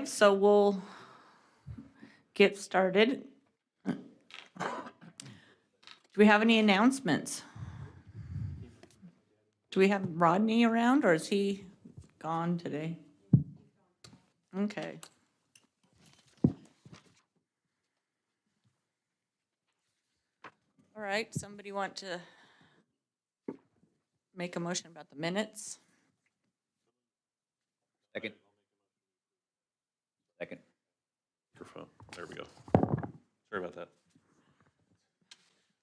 So we'll get started. Do we have any announcements? Do we have Rodney around, or is he gone today? Okay. All right, somebody want to make a motion about the minutes? Second. Second. Microphone. There we go. Sorry about that.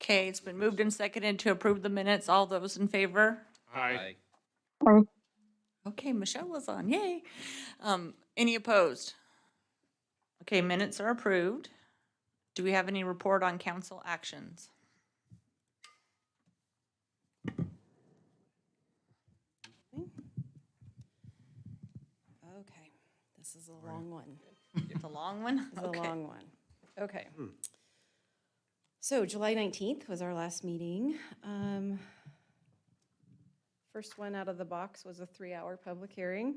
Okay, it's been moved and seconded to approve the minutes. All those in favor? Aye. Okay, Michelle was on, yay. Any opposed? Okay, minutes are approved. Do we have any report on council actions? Okay, this is a long one. It's a long one? It's a Okay. long one. Okay. So July 19th was our last meeting. First one out of the box was a 3-hour public hearing.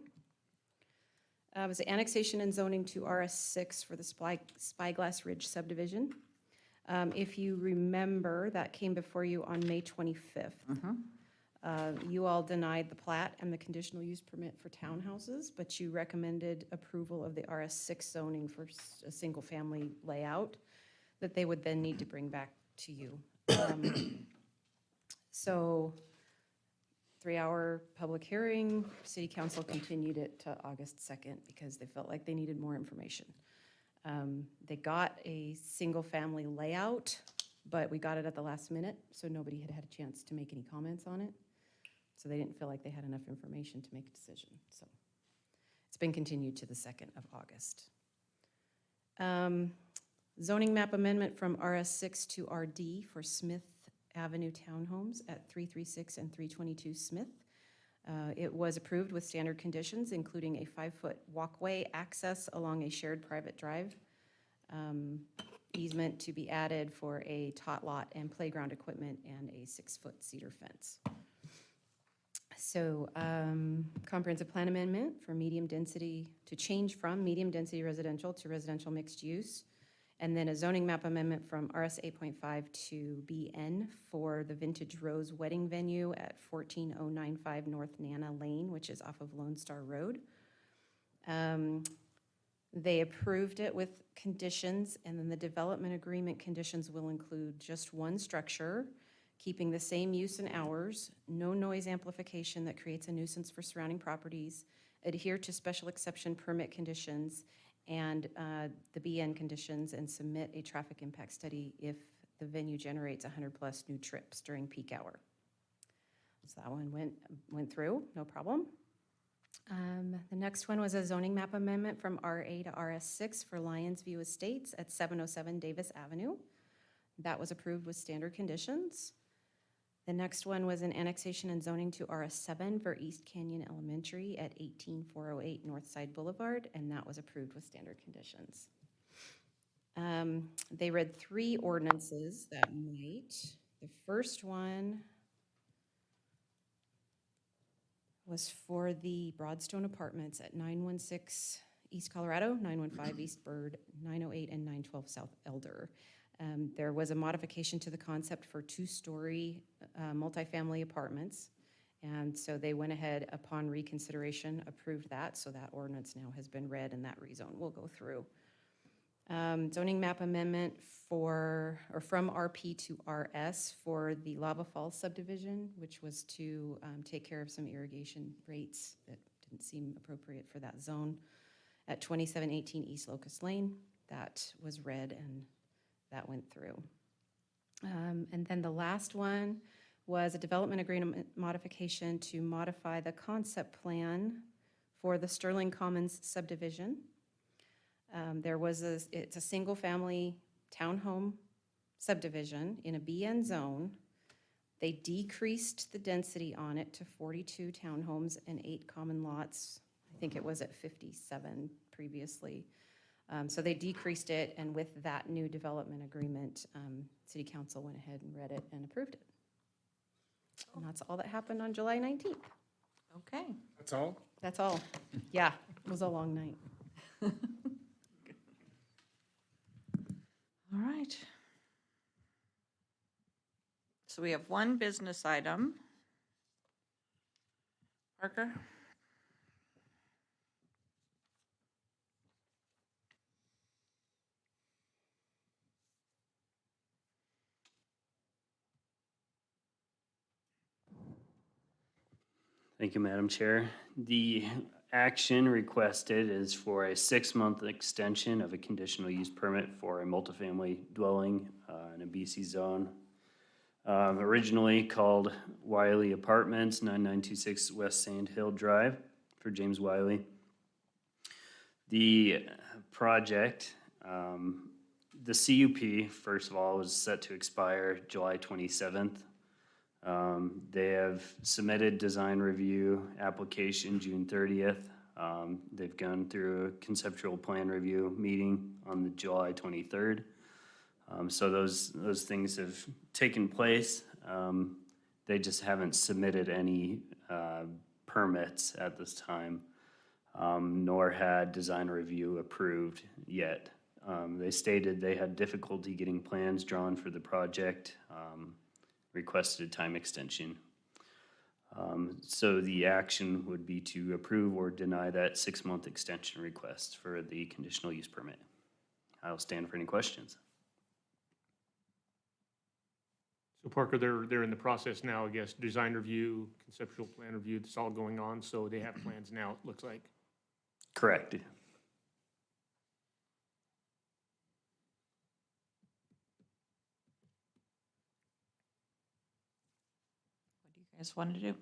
It was annexation and zoning to RS6 for the Spyglass Ridge subdivision. If you remember, that came before you on May 25th. You all denied the plat and the conditional use permit for townhouses, but you recommended approval of the RS6 zoning for a single-family layout that they would then need to bring back to you. So 3-hour public hearing, city council continued it to August 2nd because they felt like they needed more information. They got a single-family layout, but we got it at the last minute, so nobody had had a chance to make any comments on it. So they didn't feel like they had enough information to make a decision. So it's been continued to the 2nd of August. Zoning map amendment from RS6 to RD for Smith Avenue Townhomes at 336 and 322 Smith. It was approved with standard conditions, including a 5-foot walkway access along a shared private drive, easement to be added for a tot lot and playground equipment, and a 6-foot cedar fence. So comprehensive plan amendment for medium density, to change from medium density residential to residential mixed use. And then a zoning map amendment from RS 8.5 to BN for the Vintage Rose wedding venue at 14095 North Nana Lane, which is off of Lone Star Road. They approved it with conditions, and then the development agreement conditions will include just one structure, keeping the same use and hours, no noise amplification that creates a nuisance for surrounding properties, adhere to special exception permit conditions and the BN conditions, and submit a traffic impact study if the venue generates 100+ new trips during peak hour. So that one went through, no problem. The next one was a zoning map amendment from RA to RS6 for Lions View Estates at 707 Davis Avenue. That was approved with standard conditions. The next one was an annexation and zoning to RS7 for East Canyon Elementary at 18408 Northside Boulevard, and that was approved with standard conditions. They read 3 ordinances that night. The first one was for the Broadstone Apartments at 916 East Colorado, 915 East Bird, 908 and 912 South Elder. There was a modification to the concept for 2-story multifamily apartments. And so they went ahead upon reconsideration, approved that. So that ordinance now has been read and that rezone will go through. Zoning map amendment from RP to RS for the Lava Falls subdivision, which was to take care of some irrigation rates that didn't seem appropriate for that zone at 2718 East Locust Lane. That was read and that went through. And then the last one was a development agreement modification to modify the concept plan for the Sterling Commons subdivision. It's a single family townhome subdivision in a BN zone. They decreased the density on it to 42 townhomes and 8 common lots. I think it was at 57 previously. So they decreased it, and with that new development agreement, City Council went ahead and read it and approved it. And that's all that happened on July 19th. Okay. That's all? That's all. Yeah, it was a long night. All right. So we have one business item. Parker? Thank you, Madam Chair. The action requested is for a 6-month extension of a conditional use permit for a multifamily dwelling in a BC zone. Originally called Wiley Apartments, 9926 West Sand Hill Drive for James Wiley. The project, the CUP, first of all, was set to expire July 27th. They have submitted design review application June 30th. They've gone through a conceptual plan review meeting on the July 23rd. So those things have taken place. They just haven't submitted any permits at this time, nor had design review approved yet. They stated they had difficulty getting plans drawn for the project, requested a time extension. So the action would be to approve or deny that 6-month extension request for the conditional use permit. I'll stand for any questions. So Parker, they're in the process now, I guess, design review, conceptual plan review, it's all going on, so they have plans now, it looks like. Correct. What do you guys want to do?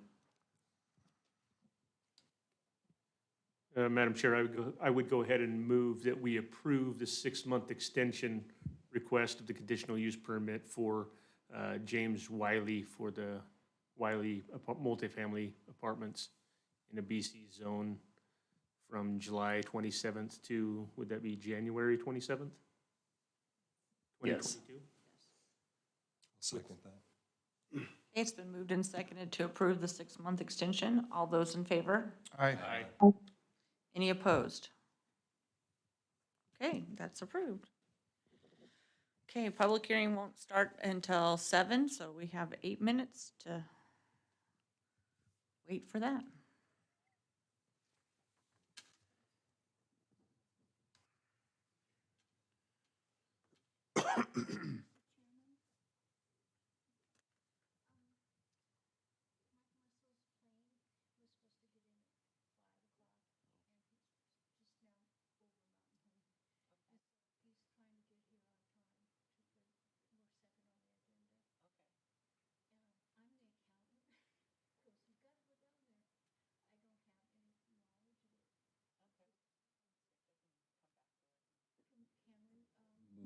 Madam Chair, I would go ahead and move that we approve the 6-month extension request of the conditional use permit for James Wiley for the Wiley multifamily apartments in a BC zone from July 27th to, would that be January 27th? Yes. 2022? Second that. It's been moved and seconded to approve the 6-month extension. All those in favor? Aye. Any opposed? Okay, that's approved. Okay, public hearing won't start until 7, so we have 8 minutes to wait for that.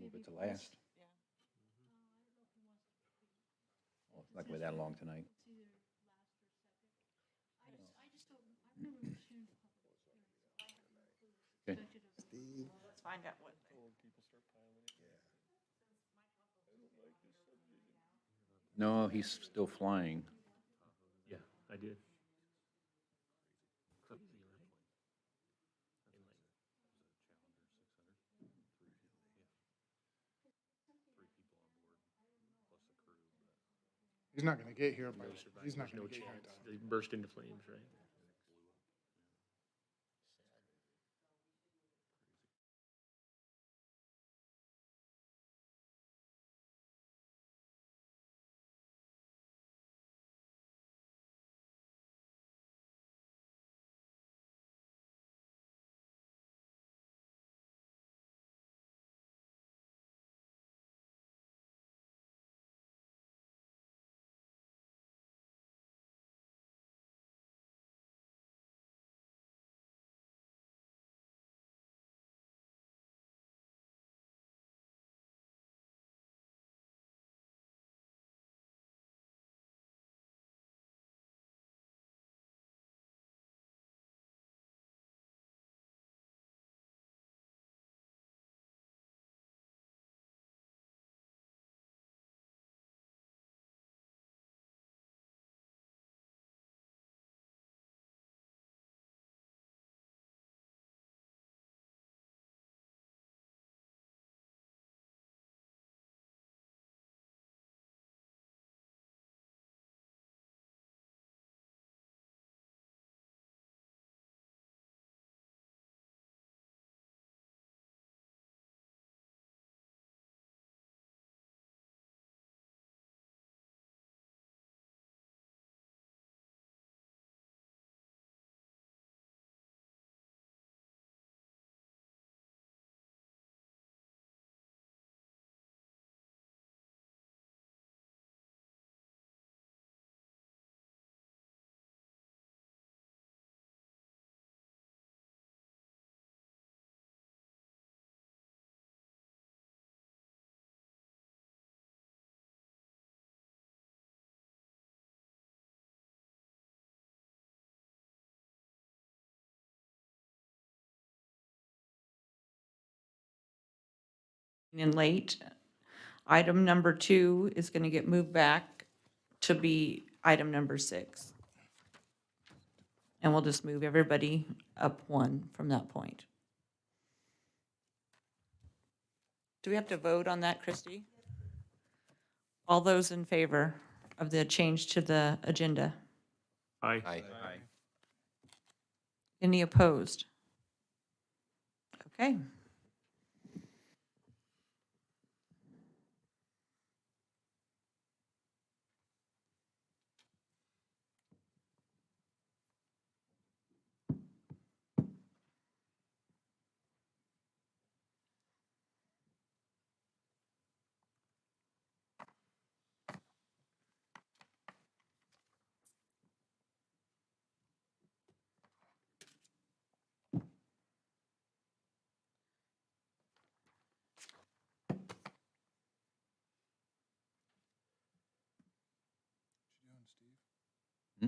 Move it to last. Well, it's not gonna be that long tonight. Okay. Let's find out what. No, he's still flying. Yeah, I did. He's not gonna get here by, he's not There's gonna no get here in chance. time. They burst into flames, right? in late. Item number 2 is going to get moved back to be item number 6. And we'll just move everybody up 1 from that point. Do we have to vote on that, Christie? All those in favor of the change to the agenda? Aye. Aye. Any opposed? Okay. Hmm?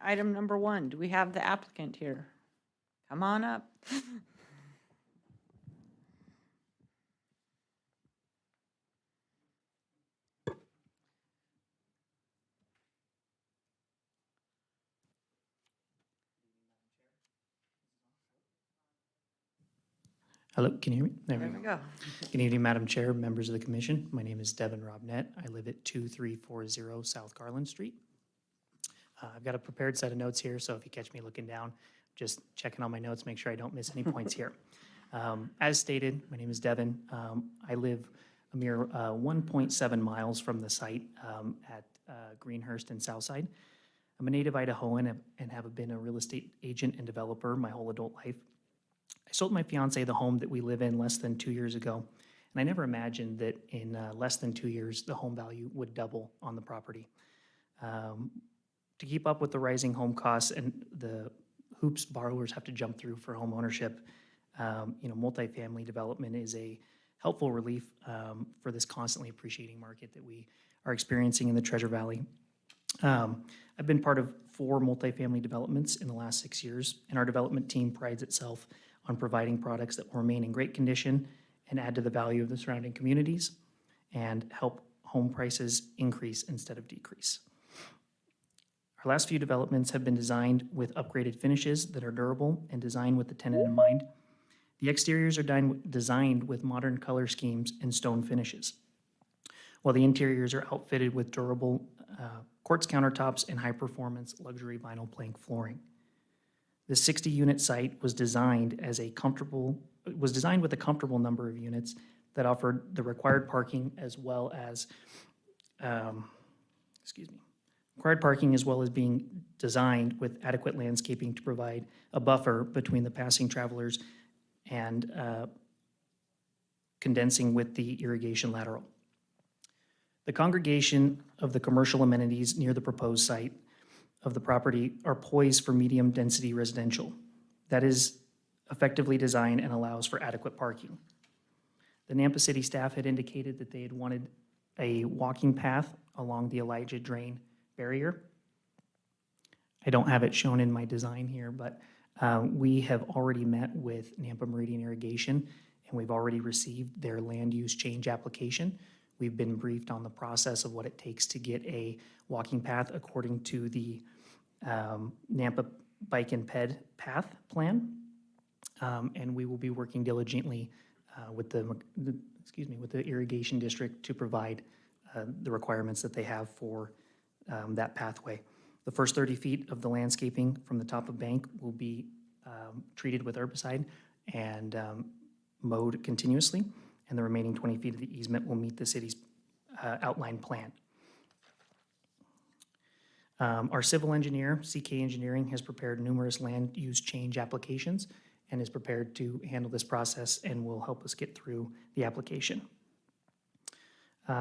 Item number 1, do we have the applicant here? Come on up. Hello, can you hear me? There There we we go. go. Good evening, Madam Chair, members of the commission. My name is Devin Robnett. I live at 2340 South Garland Street. I've got a prepared set of notes here, so if you catch me looking down, just checking on my notes, make sure I don't miss any points here. As stated, my name is Devin. I live a mere 1.7 miles from the site at Greenhurst and Southside. I'm a native Idahoan and have been a real estate agent and developer my whole adult life. I sold my fiance the home that we live in less than 2 years ago, and I never imagined that in less than 2 years, the home value would double on the property. To keep up with the rising home costs and the hoops borrowers have to jump through for home ownership, multifamily development is a helpful relief for this constantly appreciating market that we are experiencing in the Treasure Valley. I've been part of 4 multifamily developments in the last 6 years, and our development team prides itself on providing products that will remain in great condition and add to the value of the surrounding communities and help home prices increase instead of decrease. Our last few developments have been designed with upgraded finishes that are durable and designed with the tenant in mind. The exteriors are designed with modern color schemes and stone finishes, while the interiors are outfitted with durable quartz countertops and high-performance luxury vinyl plank flooring. The 60-unit site was designed with a comfortable number of units that offered the required parking as well as, being designed with adequate landscaping to provide a buffer between the passing travelers and condensing with the irrigation lateral. The congregation of the commercial amenities near the proposed site of the property are poised for medium-density residential. That is effectively designed and allows for adequate parking. The Nampa City staff had indicated that they had wanted a walking path along the Elijah Drain barrier. I don't have it shown in my design here, but we have already met with Nampa Meridian Irrigation, and we've already received their land use change application. We've been briefed on the process of what it takes to get a walking path according to the Nampa Bike and Ped Path Plan. And we will be working diligently with the irrigation district to provide the requirements that they have for that pathway. The first 30 feet of the landscaping from the top of bank will be treated with herbicide and mowed continuously, and the remaining 20 feet of the easement will meet the city's outlined plan. Our civil engineer, CK Engineering, has prepared numerous land use change applications and is prepared to handle this process and will help us get through the application.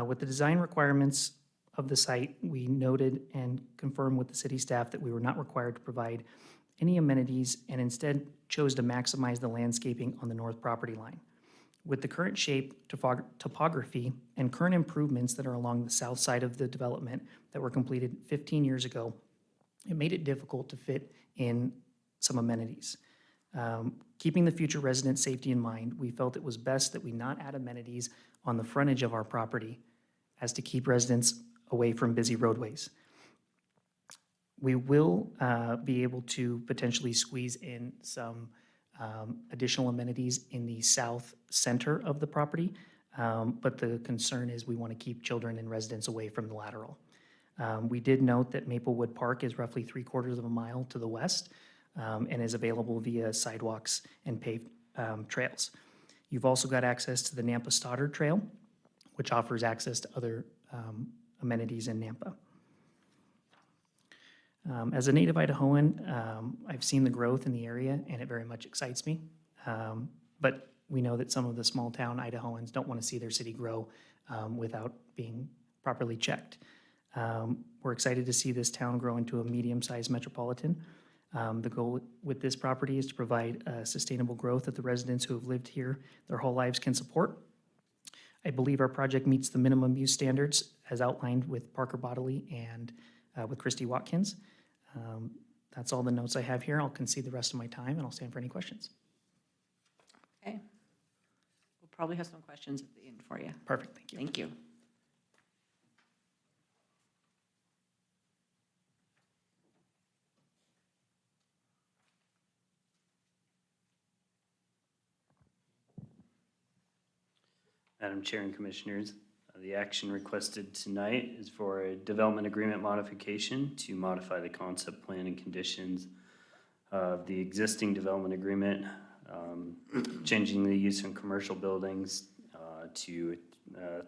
With the design requirements of the site, we noted and confirmed with the city staff that we were not required to provide any amenities and instead chose to maximize the landscaping on the north property line. With the current shape, topography, and current improvements that are along the south side of the development that were completed 15 years ago, it made it difficult to fit in some amenities. Keeping the future resident safety in mind, we felt it was best that we not add amenities on the frontage of our property as to keep residents away from busy roadways. We will be able to potentially squeeze in some additional amenities in the south center of the property, but the concern is we want to keep children and residents away from the lateral. We did note that Maplewood Park is roughly 3/4 of a mile to the west and is available via sidewalks and paved trails. You've also got access to the Nampa Stoddard Trail, which offers access to other amenities in Nampa. As a native Idahoan, I've seen the growth in the area and it very much excites me. But we know that some of the small town Idahoans don't want to see their city grow without being properly checked. We're excited to see this town grow into a medium-sized metropolitan. The goal with this property is to provide sustainable growth that the residents who have lived here their whole lives can support. I believe our project meets the minimum use standards as outlined with Parker Bodley and with Christy Watkins. That's all the notes I have here. I'll concede the rest of my time and I'll stand for any questions. Okay. We'll probably have some questions at the end for you. Perfect, thank you. Thank you. Madam Chair and Commissioners, the action requested tonight is for a development agreement modification to modify the concept plan and conditions of the existing development agreement, changing the use in commercial buildings to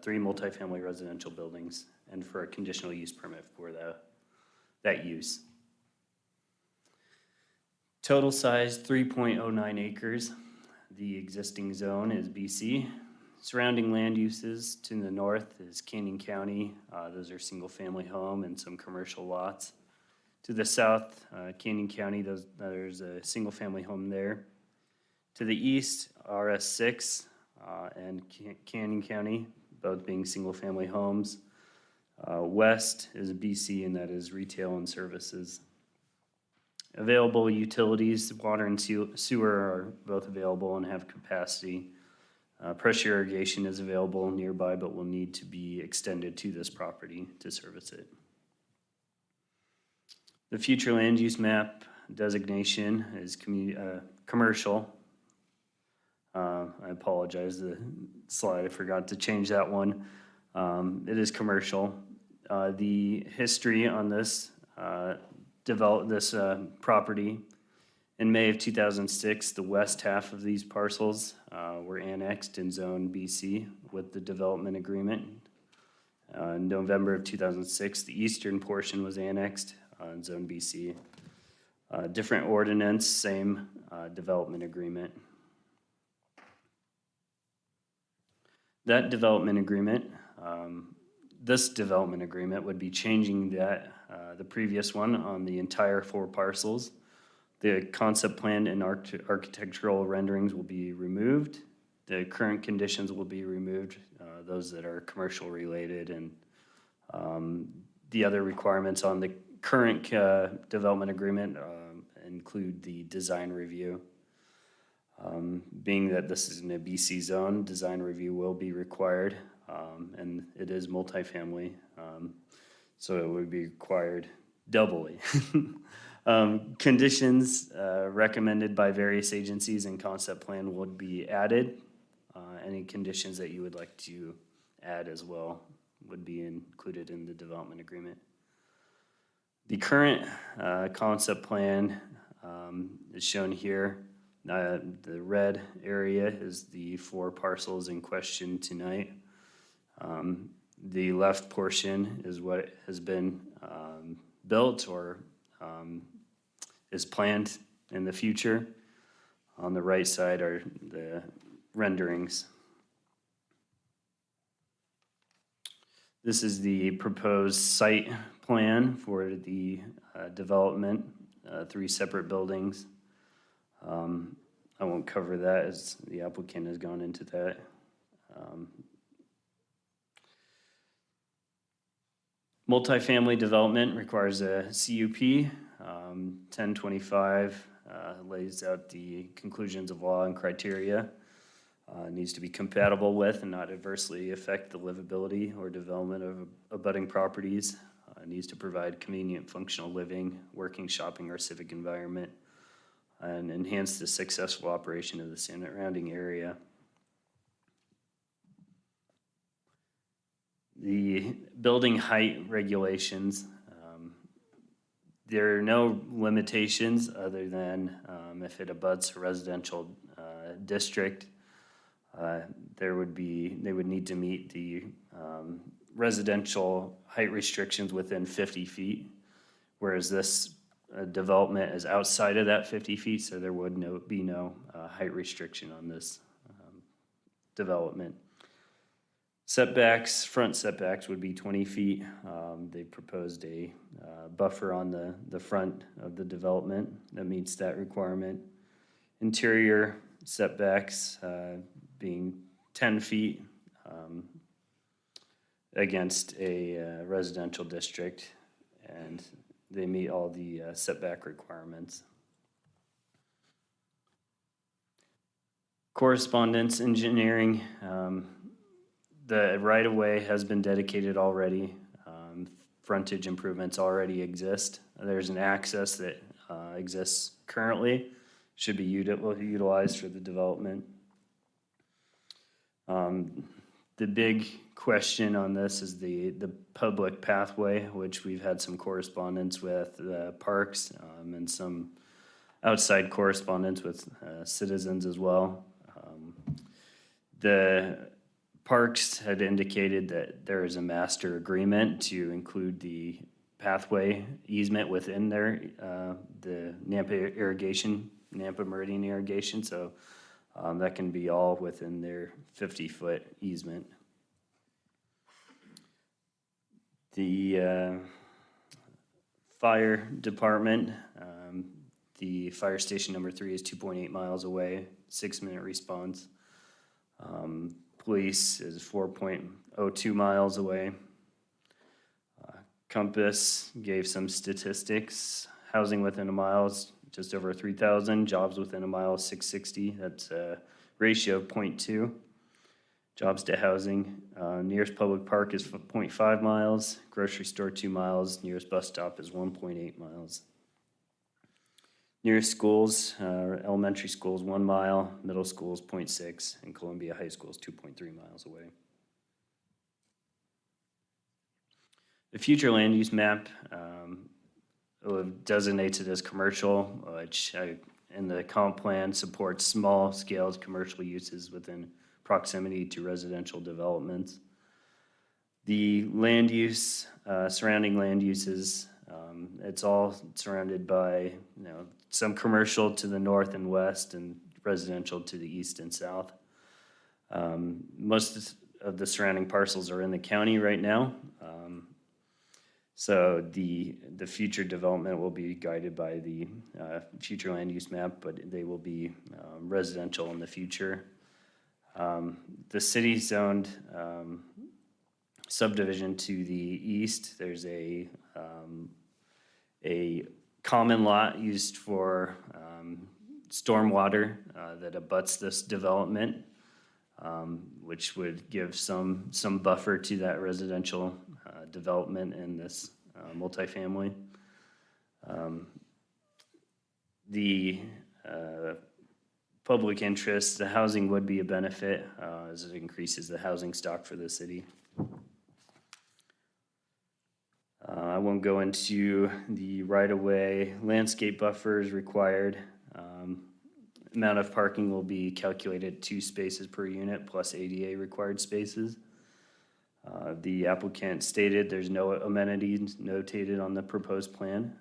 3 multifamily residential buildings, and for a conditional use permit for that use. Total size 3.09 acres. The existing zone is BC. Surrounding land uses to the north is Canyon County. Those are single-family home and some commercial lots. To the south, Canyon County, there's a single-family home there. To the east, RS6 and Canyon County, both being single-family homes. West is BC, and that is retail and services. Available utilities, water and sewer are both available and have capacity. Pressure irrigation is available nearby, but will need to be extended to this property to service it. The future land use map designation is commercial. I apologize, the slide, I forgot to change that one. It is commercial. The history on this, property, in May of 2006, the west half of these parcels were annexed in Zone BC with the development agreement. In November of 2006, the eastern portion was annexed in Zone BC. Different ordinance, same development agreement. That development agreement, this development agreement would be changing that, the previous one on the entire 4 parcels. The concept plan and architectural renderings will be removed. The current conditions will be removed, those that are commercial related, and the other requirements on the current development agreement include the design review. Being that this is in a BC zone, design review will be required, and it is multifamily, so it would be required doubly. Conditions recommended by various agencies and concept plan would be added. Any conditions that you would like to add as well would be included in the development agreement. The current concept plan is shown here. The red area is the 4 parcels in question tonight. The left portion is what has been built or is planned in the future. On the right side are the renderings. This is the proposed site plan for the development, 3 separate buildings. I won't cover that as the applicant has gone into that. Multifamily development requires a CUP. 1025 lays out the conclusions of law and criteria. Needs to be compatible with and not adversely affect the livability or development of abutting properties. Needs to provide convenient, functional living, working, shopping, or civic environment, and enhance the successful operation of the surrounding area. The building height regulations, there are no limitations other than if it abuts a residential district, they would need to meet the residential height restrictions within 50 feet, whereas this development is outside of that 50 feet, so there would be no height restriction on this development. Setbacks, front setbacks would be 20 feet. They proposed a buffer on the front of the development that meets that requirement. Interior setbacks being 10 feet against a residential district, and they meet all the setback requirements. Correspondence engineering, the right-of-way has been dedicated already. Frontage improvements already exist. There's an access that exists currently, should be utilized for the development. The big question on this is the public pathway, which we've had some correspondence with parks and some outside correspondence with citizens as well. The parks had indicated that there is a master agreement to include the pathway easement within their the Nampa Meridian irrigation, so that can be all within their 50-foot easement. The fire department, the fire station number 3 is 2.8 miles away, 6-minute response. Police is 4.02 miles away. Compass gave some statistics, housing within a mile is just over 3,000. Jobs within a mile is 660. That's a ratio of 0.2. Jobs to housing, nearest public park is 0.5 miles, grocery store 2 miles, nearest bus stop is 1.8 miles. Nearest schools, elementary schools 1 mile, middle schools 0.6, and Columbia High School is 2.3 miles away. The future land use map designates it as commercial, which in the comp plan supports small scale commercial uses within proximity to residential developments. The land use, surrounding land uses, it's all surrounded by, some commercial to the north and west and residential to the east and south. Most of the surrounding parcels are in the county right now. So the future development will be guided by the future land use map, but they will be residential in the future. The city zoned subdivision to the east, there's a common lot used for stormwater that abuts this development, which would give some buffer to that residential development in this multifamily. The public interest, the housing would be a benefit as it increases the housing stock for the city. I won't go into the right-of-way landscape buffers required. Amount of parking will be calculated 2 spaces per unit plus ADA required spaces. The applicant stated there's no amenities notated on the proposed plan.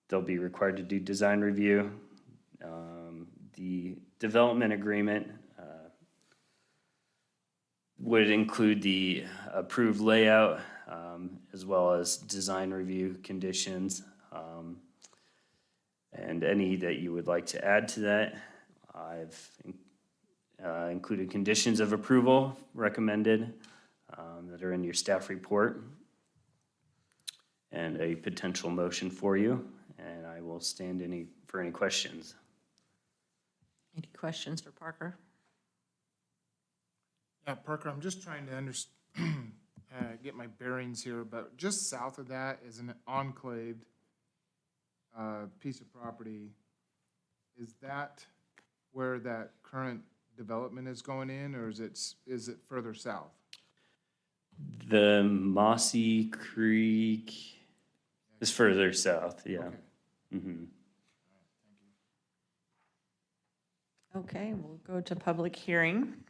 They'll be required to do design review. The development agreement would include the approved layout as well as design review conditions. And any that you would like to add to that. I've included conditions of approval recommended that are in your staff report and a potential motion for you. And I will stand for any questions. Any questions for Parker? Yeah, Parker, I'm just trying to get my bearings here, but just south of that is an enclaved piece of property. Is that where that current development is going in, or is it further south? The Mossy Creek is further south, yeah. Okay. Mhm. Okay, we'll go to public hearing.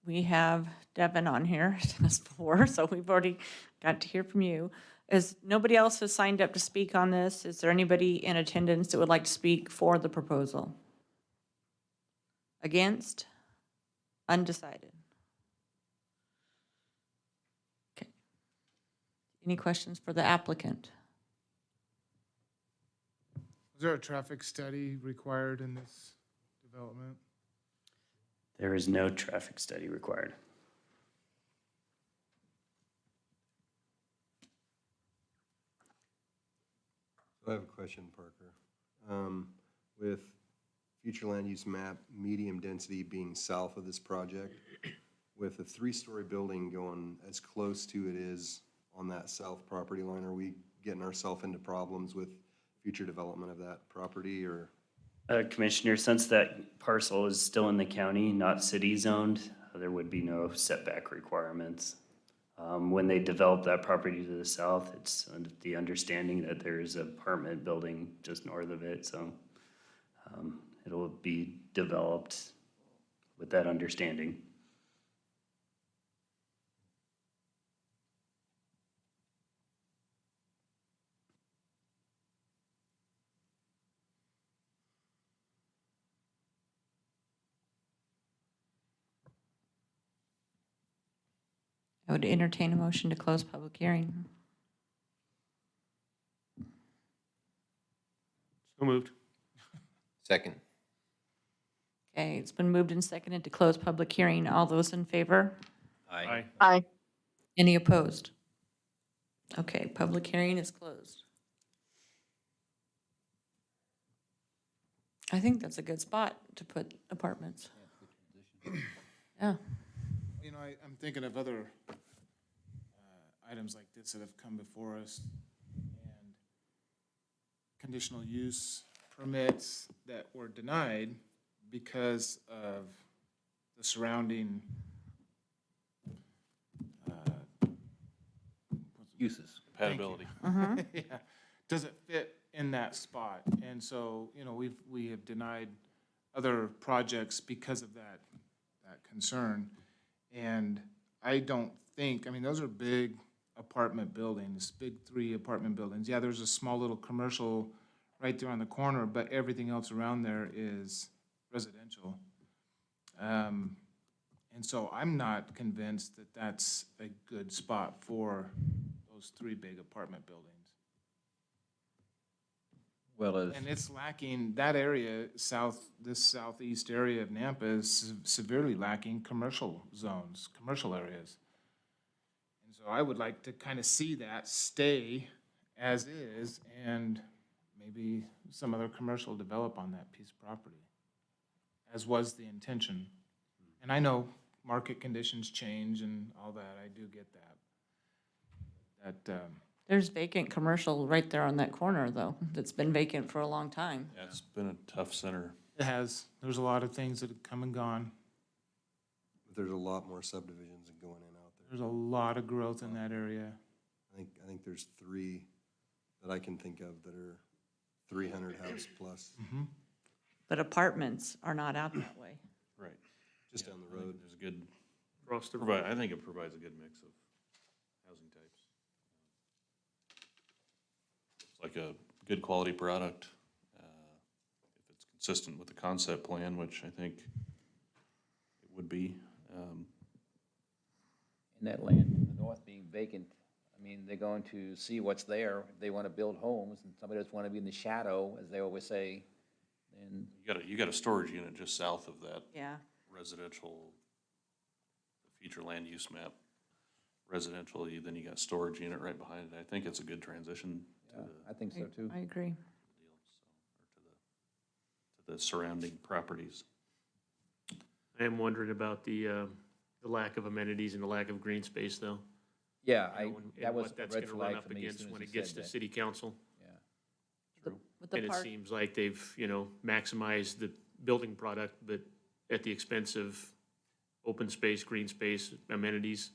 We have Devin on here as before, so we've already got to hear from you. Is nobody else has signed up to speak on this? Is there anybody in attendance that would like to speak for the proposal? Against? Undecided? Okay. Any questions for the applicant? Is there a traffic study required in this development? There is no traffic study required. I have a question, Parker. With future land use map, medium density being south of this project, with a 3-story building going as close to it is on that south property line, are we getting ourselves into problems with future development of that property, or? Commissioner, since that parcel is still in the county, not city zoned, there would be no setback requirements. When they develop that property to the south, it's the understanding that there is an apartment building just north of it, so it'll be developed with that understanding. I would entertain a motion to close public hearing. So moved. Second. Okay, it's been moved and seconded to close public hearing. All those in favor? Aye. Aye. Any opposed? Okay, public hearing is closed. I think that's a good spot to put apartments. Yeah, You know, I'm thinking of other items like this that have come before us, and conditional use permits that were denied because of the surrounding Uses. Compatibility. yeah, doesn't fit in that spot. And so, you know, we have denied other projects because of that concern. And I don't think, I mean, those are big apartment buildings, big 3 apartment buildings. Yeah, there's a small little commercial right there on the corner, but everything else around there is residential. And so I'm not convinced that that's a good spot for those 3 big apartment buildings. Well, as, And it's lacking, that area, this southeast area of Nampa is severely lacking commercial zones, commercial areas. And so I would like to kind of see that stay as is, and maybe some other commercial develop on that piece of property, as was the intention. And I know market conditions change and all that, I do get that. That, there's vacant commercial right there on that corner, though, that's been vacant for a long time. Yeah, it's been a tough center. there's a lot of things that have come and gone. But there's a lot more subdivisions going in out there. There's a lot of growth in that area. I think there's 3 that I can think of that are 300 house plus, But apartments are not out that way. Right. just down the I think road. There's a good, Across the I think it provides a good mix of housing types. It's like a good quality product, if it's consistent with the concept plan, which I think it would be. in that land in the north being vacant, I mean, they're going to see what's there. They want to build homes, and somebody doesn't want to be in the shadow, as they always say, then You got a storage unit just south of that Yeah. residential, the future land use map, residential, then you got storage unit right behind it. I think it's a good transition to the I think so too. I agree. deal, so, or to the surrounding properties. I am wondering about the lack of amenities and the lack of green space, though. Yeah, You know, and that was what a that's red gonna run flag up for me as against soon when as it you gets said to that. city council. Yeah. With the And it park, seems like they've, you know, maximized the building product, but at the expense of open space, green space, amenities.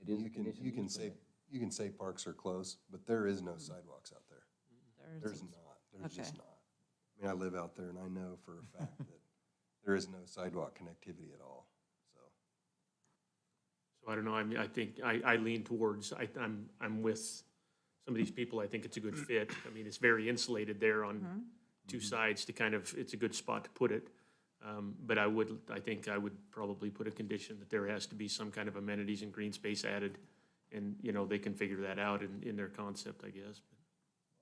It is a You conditional can use say, permit. you can say parks are close, but there is no sidewalks out there. There's not, there's just Okay. not. I mean, I live out there and I know for a fact that there is no sidewalk connectivity at all, so. So I don't know, I mean, I think, I lean towards, I'm with some of these people, I think it's a good fit. I mean, it's very insulated there on 2 sides to kind of, it's a good spot to put it. But I think I would probably put a condition that there has to be some kind of amenities and green space added. And, you know, they can figure that out in their concept, I guess.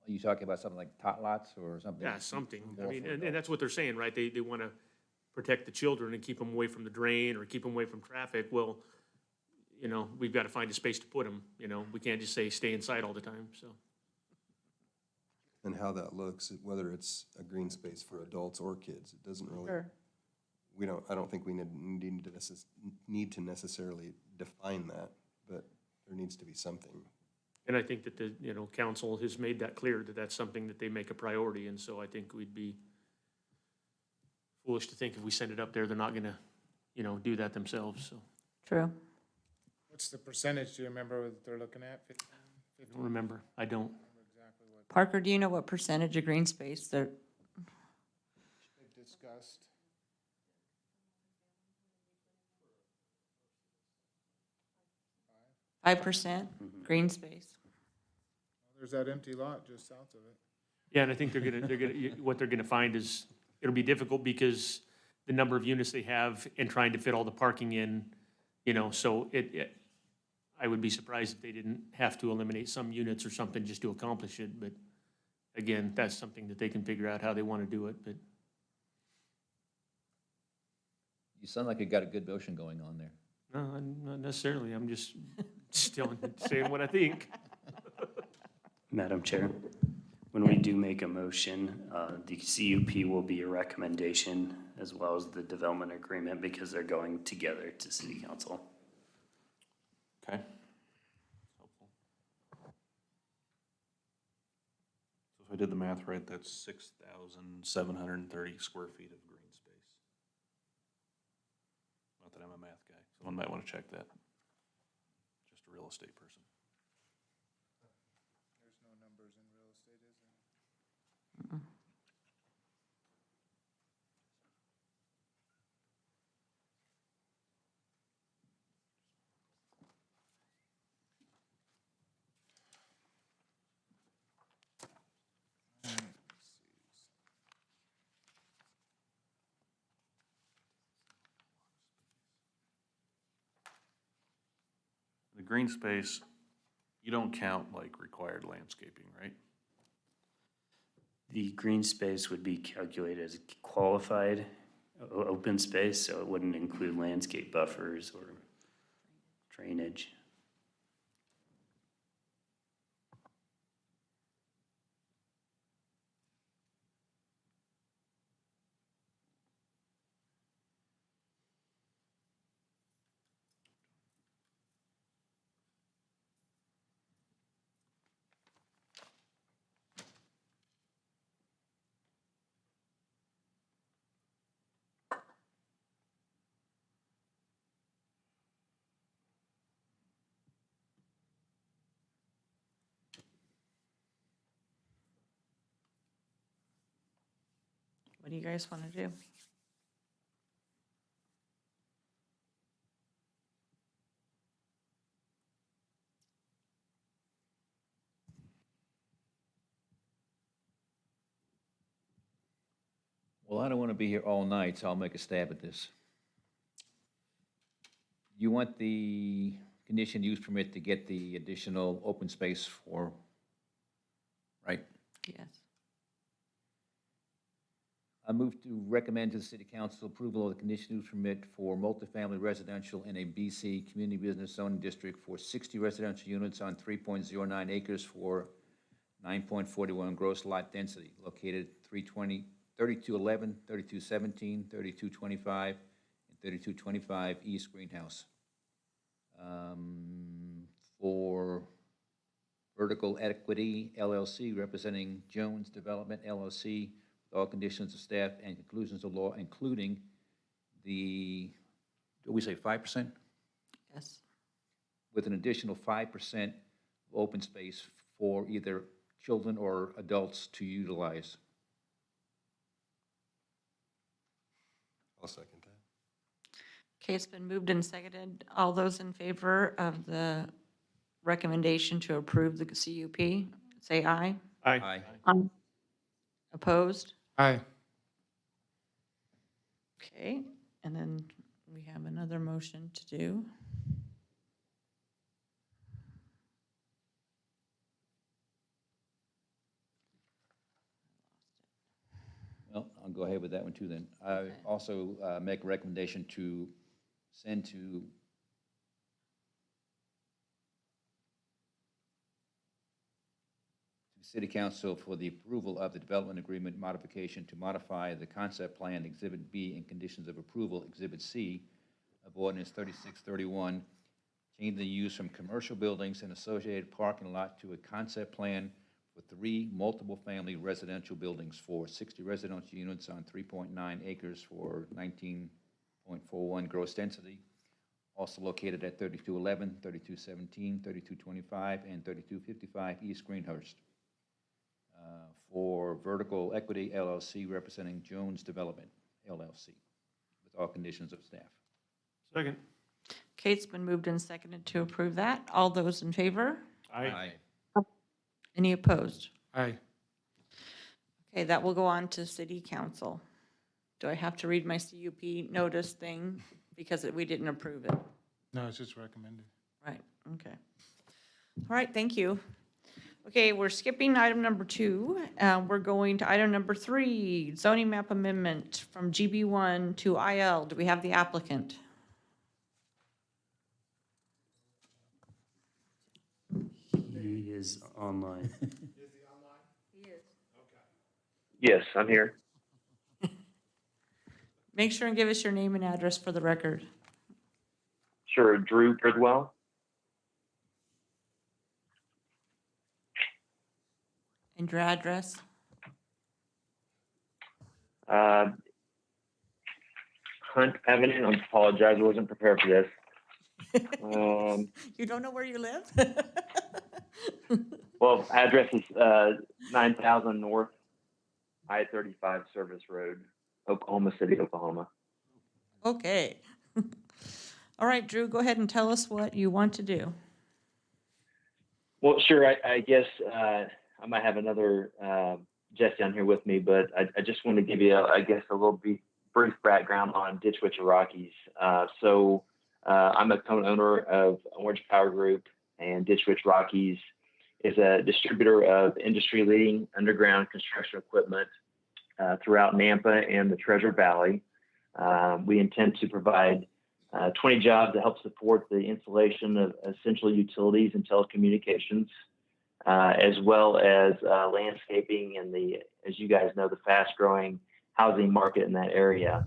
Are you talking about something like tot lots or something? Yeah, something. I more mean, for and adults? that's what they're saying, right? They want to protect the children and keep them away from the drain or keep them away from traffic. Well, you know, we've got to find a space to put them, you know? We can't just say, stay inside all the time, so. And how that looks, whether it's a green space for adults or kids, it doesn't really, sure. I don't think we need to necessarily define that, but there needs to be something. And I think that the, you know, council has made that clear that that's something that they make a priority. And so I think we'd be foolish to think if we send it up there, they're not going to, you know, do that themselves, so. True. What's the percentage, do you remember what they're looking at? 15? I don't remember. I don't. Exactly what Parker, do you know what percentage of green space they're, they've discussed. Five percent green space? There's that empty lot just south of it. Yeah, and I think what they're gonna find is, it'll be difficult because the number of units they have and trying to fit all the parking in, you know, so I would be surprised if they didn't have to eliminate some units or something just to accomplish it, but again, that's something that they can figure out how they wanna do it, but. You sound like you got a good notion going on there. No, not necessarily, I'm just still saying what I think. Madam Chair, when we do make a motion, the CUP will be a recommendation as well as the development agreement because they're going together to city council. Okay. Helpful. So if I did the math right, that's 6,730 square feet of green space. Not that I'm a math guy. Someone might want to check that. Just a real estate person. There's no numbers in real estate, is there? Alright, let's see. The green space, you don't count like required landscaping, right? The green space would be calculated as qualified open space, so it wouldn't include landscape buffers or drainage. What do you guys want to do? Well, I don't want to be here all night, so I'll make a stab at this. You want the conditional use permit to get the additional open space for, right? Yes. I move to recommend to the city council approval of the conditional use permit for multifamily residential in a BC community business zoning district for 60 residential units on 3.09 acres for 9.41 gross lot density, located 3211, 3217, 3225, and 3225 East Greenhouse. For Vertical Equity LLC, representing Jones Development LLC, with all conditions of staff and conclusions of law, including the, do we say 5%? Yes. With an additional 5% open space for either children or adults to utilize. I'll second that. Okay, it's been moved and seconded. All those in favor of the recommendation to approve the CUP, say aye. Aye. Opposed? Aye. Okay, and then we have another motion to do. Well, I'll go ahead with that one too then. I also make a recommendation to send to City Council for the approval of the development agreement modification to modify the concept plan Exhibit B and conditions of approval Exhibit C of ordinance 3631, change the use from commercial buildings and associated parking lot to a concept plan for 3 multiple-family residential buildings for 60 residential units on 3.9 acres for 19.41 gross density, also located at 3211, 3217, 3225, and 3255 East Greenhurst. For Vertical Equity LLC, representing Jones Development LLC, with all conditions of staff. Second. Okay, it's been moved and seconded to approve that. All those in favor? Aye. Any opposed? Aye. Okay, that will go on to city council. Do I have to read my CUP notice thing because we didn't approve it? No, it's just recommended. Right, okay. All right, thank you. Okay, we're skipping item number 2. We're going to item number 3, zoning map amendment from GB1 to IL. Do we have the applicant? He is online. He is. Yes, I'm here. Make sure and give us your name and address for the record. Sure, Drew Bridwell. And your address? Hunt Avenue. I apologize, I wasn't prepared for this. You don't know where you live? Well, address is 9000 North I-35 Service Road, Oklahoma City, Oklahoma. Okay. All right, Drew, go ahead and tell us what you want to do. Well, sure. I guess I might have another Jesse on here with me, but I just want to give you, a little brief background on Ditch Witch Rockies. So I'm a co-owner of Orange Power Group, and Ditch Witch Rockies is a distributor of industry-leading underground construction equipment throughout Nampa and the Treasure Valley. We intend to provide 20 jobs to help support the installation of essential utilities and telecommunications, as well as landscaping and as you guys know, the fast-growing housing market in that area.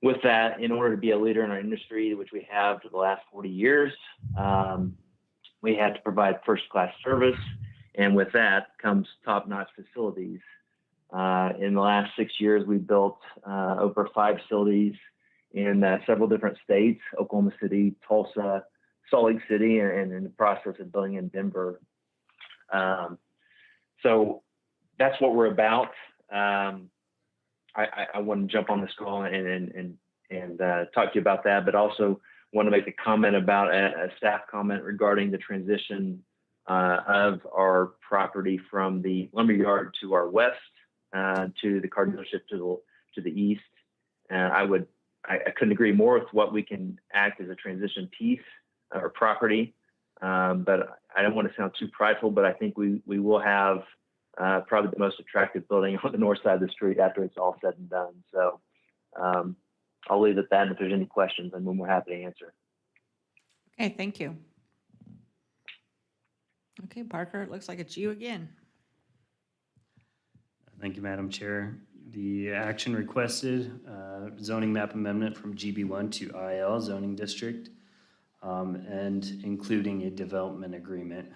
With that, in order to be a leader in our industry, which we have for the last 40 years, we have to provide first-class service, and with that comes top-notch facilities. In the last 6 years, we've built over 5 facilities in several different states: Oklahoma City, Tulsa, Salt Lake City, and in the process of building in Denver. So that's what we're about. I want to jump on this call and talk to you about that, but also want to make a comment about a staff comment regarding the transition of our property from the lumberyard to our west to the car dealership to the east. And I couldn't agree more with what we can act as a transition piece or property. But I don't want to sound too prideful, but I think we will have probably the most attractive building on the north side of the street after it's all said and done. So I'll leave it at that. And if there's any questions, then we're happy to answer. Okay, thank you. Okay, Parker, it looks like it's you again. Thank you, Madam Chair. The action requested, zoning map amendment from GB1 to IL zoning district, and including a development agreement.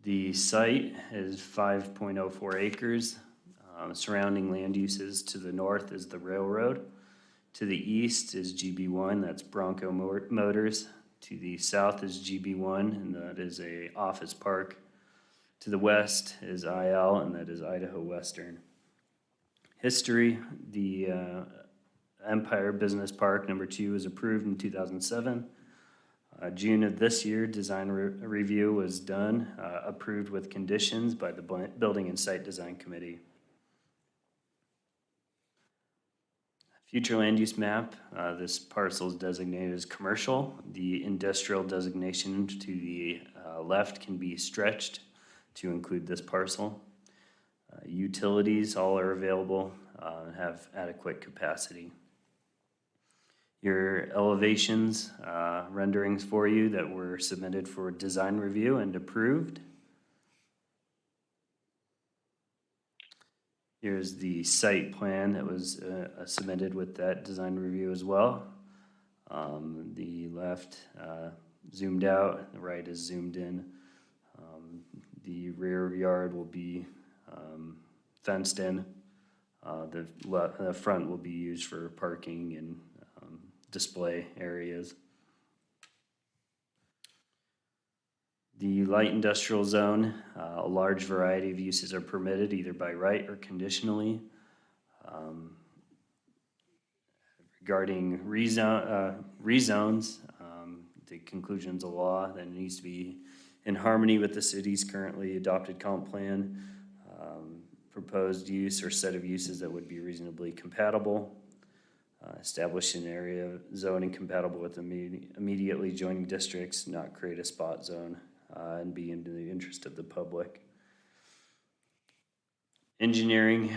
The site is 5.04 acres. Surrounding land uses to the north is the railroad. To the east is GB1, that's Bronco Motors. To the south is GB1, and that is a office park. To the west is IL, and that is Idaho Western. History, the Empire Business Park number 2 was approved in 2007. June of this year, design review was done, approved with conditions by the Building and Site Design Committee. Future land use map, this parcel is designated as commercial. The industrial designation to the left can be stretched to include this parcel. Utilities, all are available, have adequate capacity. Your elevations, renderings for you that were submitted for design review and approved. Here's the site plan that was submitted with that design review as well. The left zoomed out, the right is zoomed in. The rear yard will be fenced in. The front will be used for parking and display areas. The light industrial zone, a large variety of uses are permitted either by right or conditionally. Regarding rezones, the conclusions of law that needs to be in harmony with the city's currently adopted comp plan, proposed use or set of uses that would be reasonably compatible, establish an area of zoning compatible with immediately joining districts, not create a spot zone, and be in the interest of the public. Engineering,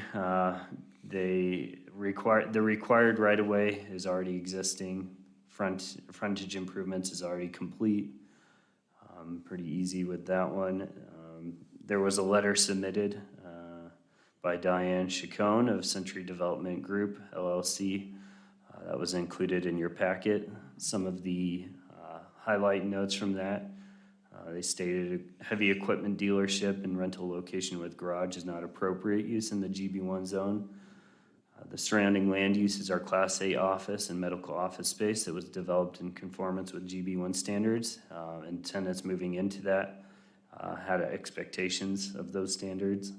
the required right-of-way is already existing. Frontage improvements is already complete. Pretty easy with that one. There was a letter submitted by Diane Chacon of Century Development Group LLC. That was included in your packet. Some of the highlight notes from that. They stated a heavy equipment dealership and rental location with garage is not appropriate use in the GB1 zone. The surrounding land uses are Class A office and medical office space that was developed in conformance with GB1 standards, and tenants moving into that had expectations of those standards.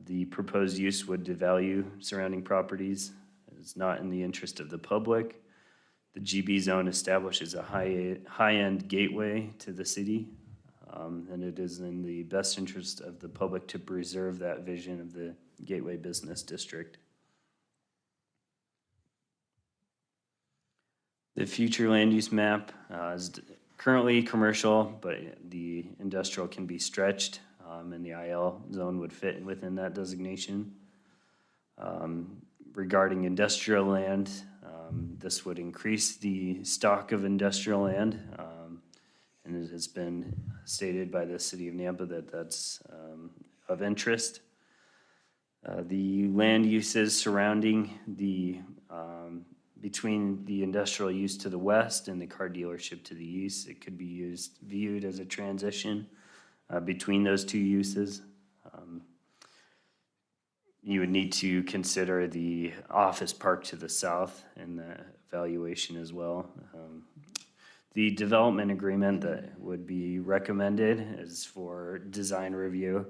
The proposed use would devalue surrounding properties. It is not in the interest of the public. The GB zone establishes a high-end gateway to the city, and it is in the best interest of the public to preserve that vision of the Gateway Business District. The future land use map is currently commercial, but the industrial can be stretched, and the IL zone would fit within that designation. Regarding industrial land, this would increase the stock of industrial land, and it has been stated by the city of Nampa that that's of interest. The land uses surrounding the between the industrial use to the west and the car dealership to the east, it could be viewed as a transition between those two uses. You would need to consider the office park to the south in the evaluation as well. The development agreement that would be recommended is for design review.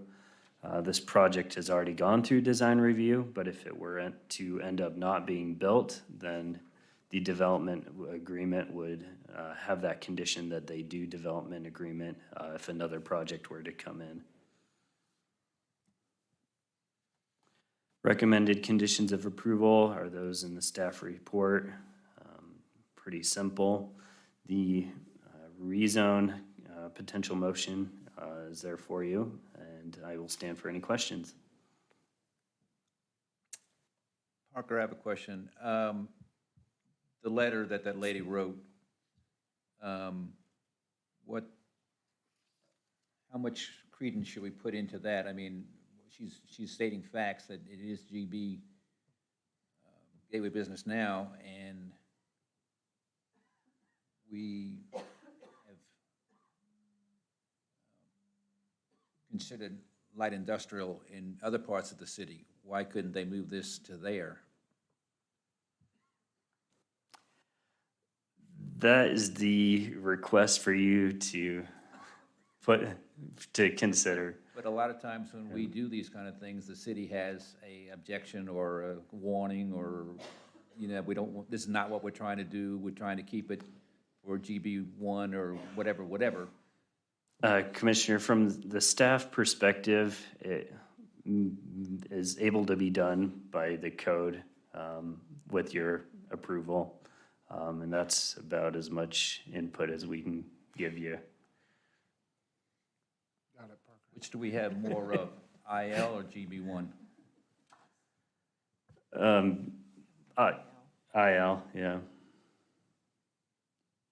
This project has already gone through design review, but if it were to end up not being built, then the development agreement would have that condition that they do development agreement if another project were to come in. Recommended conditions of approval are those in the staff report. Pretty simple. The rezone potential motion is there for you, and I will stand for any questions. Parker, I have a question. The letter that that lady wrote, how much credence should we put into that? I mean, she's stating facts that it is GB Gateway Business now, and we have considered light industrial in other parts of the city. Why couldn't they move this to there? That is the request for you to consider. But a lot of times when we do these kind of things, the city has a objection or a warning, or, you know, we don't want, this is not what we're trying to do. We're trying to keep it for GB1 or whatever. Commissioner, from the staff perspective, it is able to be done by the code with your approval. And that's about as much input as we can give you. Got it, Parker. Which do we have more of, IL or GB1? IL, yeah.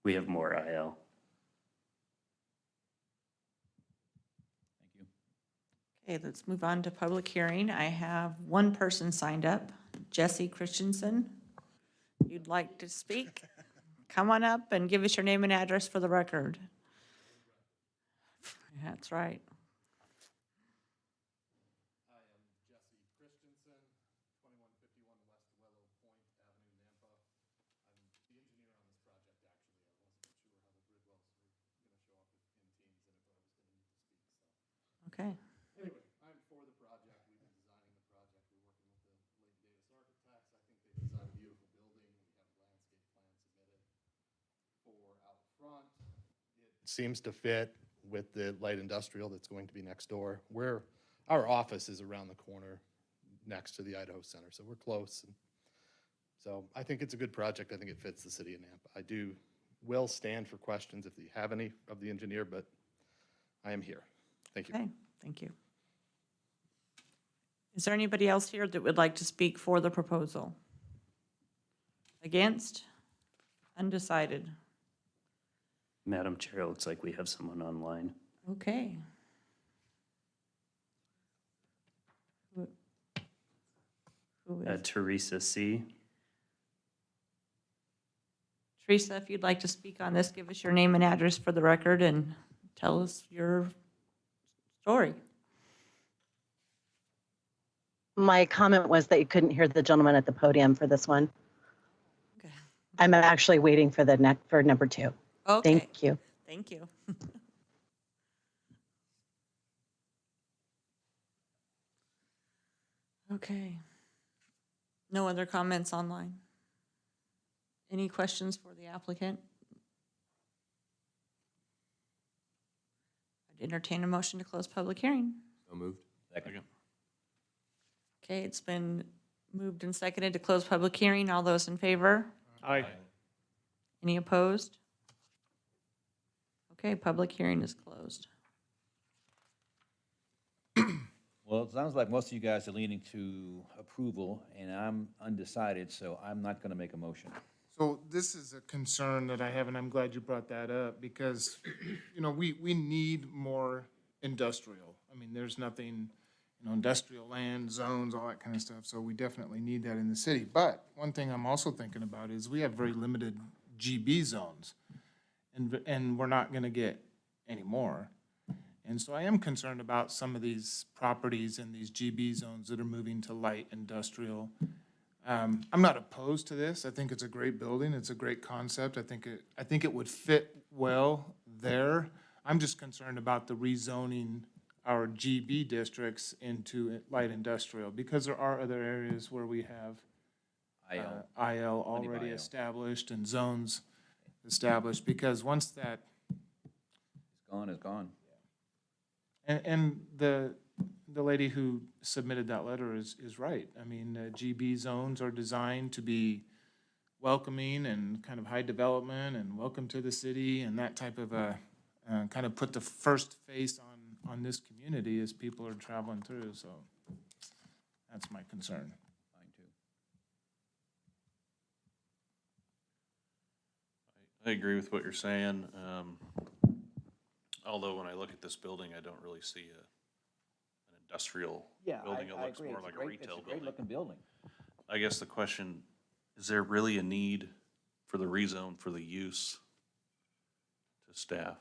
We have more IL. Thank you. Okay, let's move on to public hearing. I have one person signed up, Jesse Christensen. You'd like to speak? Come on up and give us your name and address for the record. That's right. Hi, I'm Jesse Christensen, 2151 West Willow Point Avenue, Nampa. I'm the engineer on this project, actually. I wasn't sure how the grid wells were going to show up in Teams and if I was going to need to speak, so. Okay. Anyway, I'm for the project. We've been designing the project. We're working with the Lake Davis Architects. I think they designed a beautiful building. We have a landscape plan submitted for out front. It seems to fit with the light industrial that's going to be next door. Our office is around the corner next to the Idaho Center, so we're close. And so I think it's a good project. I think it fits the city of Nampa. Will stand for questions if you have any of the engineer, but I am here. Thank you. Okay, thank you. Is there anybody else here that would like to speak for the proposal? Against? Undecided? Madam Chair, it looks like we have someone online. Okay. Who is? Teresa C. Teresa, if you'd like to speak on this, give us your name and address for the record and tell us your story. My comment was that you couldn't hear the gentleman at the podium for this one. Okay. I'm actually waiting for for number 2. Okay, Thank you. thank you. Okay. No other comments online? Any questions for the applicant? I'd entertain a motion to close public hearing. So moved. Second. Okay, it's been moved and seconded to close public hearing. All those in favor? Aye. Any opposed? Okay, public hearing is closed. Well, it sounds like most of you guys are leaning to approval, and I'm undecided, so I'm not gonna make a motion. So this is a concern that I have, and I'm glad you brought that up, because, you know, we need more industrial. I mean, there's nothing, you know, industrial land, zones, all that kind of stuff, so we definitely need that in the city. But one thing I'm also thinking about is we have very limited GB zones, and we're not gonna get any more. And so I am concerned about some of these properties in these GB zones that are moving to light industrial. I'm not opposed to this. I think it's a great building. It's a great concept. I think it would fit well there. I'm just concerned about the rezoning our GB districts into light industrial, because there are other areas where we have IL. IL Plenty of already IL. established and zones established, because once that, It's gone, is gone. and the lady who submitted that letter is right. I mean, GB zones are designed to be welcoming and kind of high development and welcome to the city and that type of kind of put the first face on this community as people are traveling through, so that's my concern. Mine too. I agree with what you're saying. Although when I look at this building, I don't really see an industrial building. It looks more like a retail building. Great-looking building. I guess the question, is there really a need for the rezone for the use to staff?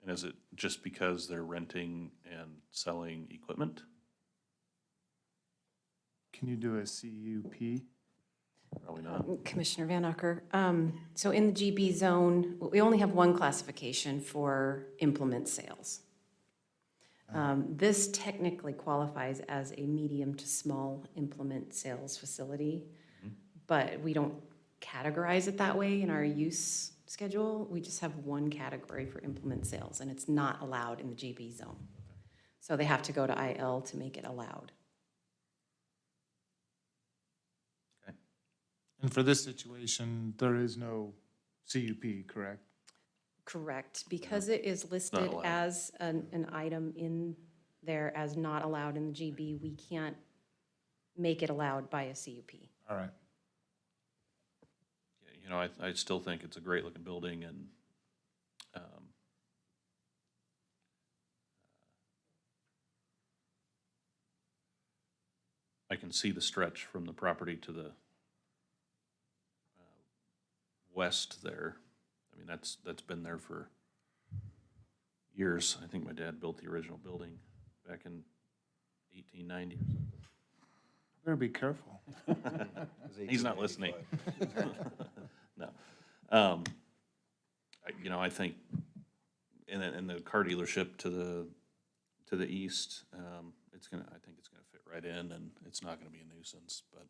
And is it just because they're renting and selling equipment? Can you do a CUP? Probably not. Commissioner Van Acker, so in the GB zone, we only have one classification for implement sales. This technically qualifies as a medium to small implement sales facility, but we don't categorize it that way in our use schedule. We just have one category for implement sales, and it's not allowed in the GB zone. So they have to go to IL to make it allowed. And for this situation, there is no CUP, correct? Correct, because it is listed allowed. as an item in there as not allowed in the GB, we can't make it allowed by a CUP. All right. Yeah, you know, I still think it's a great-looking building, and I can see the stretch from the property to the west there. I mean, that's been there for years. I think my dad built the original building back in 1890 or something. Better be careful. He's not listening. No. You know, I think, in the car dealership to the east, I think it's gonna fit right in, and it's not gonna be a nuisance, but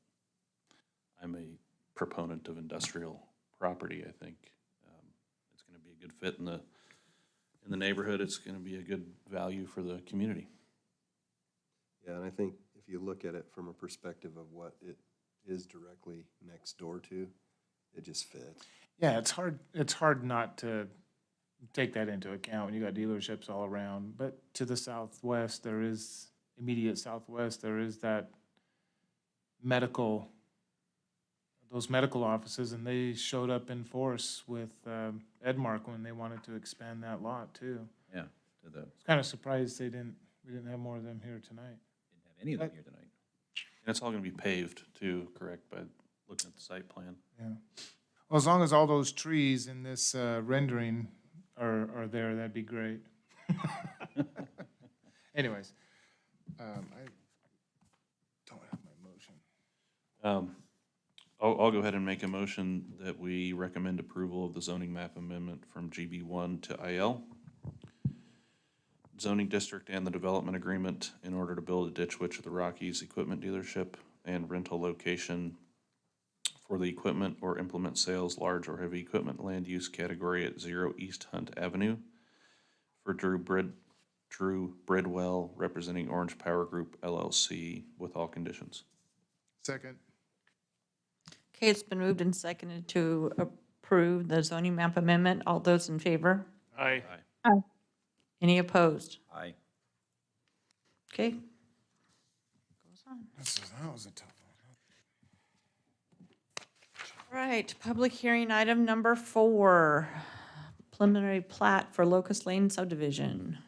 I'm a proponent of industrial property. I think, it's gonna be a good fit in the neighborhood. It's gonna be a good value for the community. Yeah, and I think if you look at it from a perspective of what it is directly next door to, it just fits. Yeah, it's hard not to take that into account when you got dealerships all around. But to the southwest, immediate southwest, there is that those medical offices, and they showed up in force with Edmark when they wanted to expand that lot too. Yeah, I was kind of surprised we didn't have more of them here tonight. didn't have any of them here tonight. And it's all gonna be paved too, correct, by looking at the site plan? Yeah. Well, as long as all those trees in this rendering are there, that'd be great. Anyways, I don't have my motion. I'll go ahead and make a motion that we recommend approval of the zoning map amendment from GB1 to IL, zoning district and the development agreement in order to build a Ditch Witch of the Rockies equipment dealership and rental location for the equipment or implement sales, large or heavy equipment land use category at 0 East Hunt Avenue for Drew Bridwell, representing Orange Power Group LLC, with all conditions. Second. Okay, it's been moved and seconded to approve the zoning map amendment. All those in favor? Aye. Any opposed? Aye. Okay. Goes on. That was a tough one. All right, public hearing item number 4, preliminary plat for Locust Lane subdivision.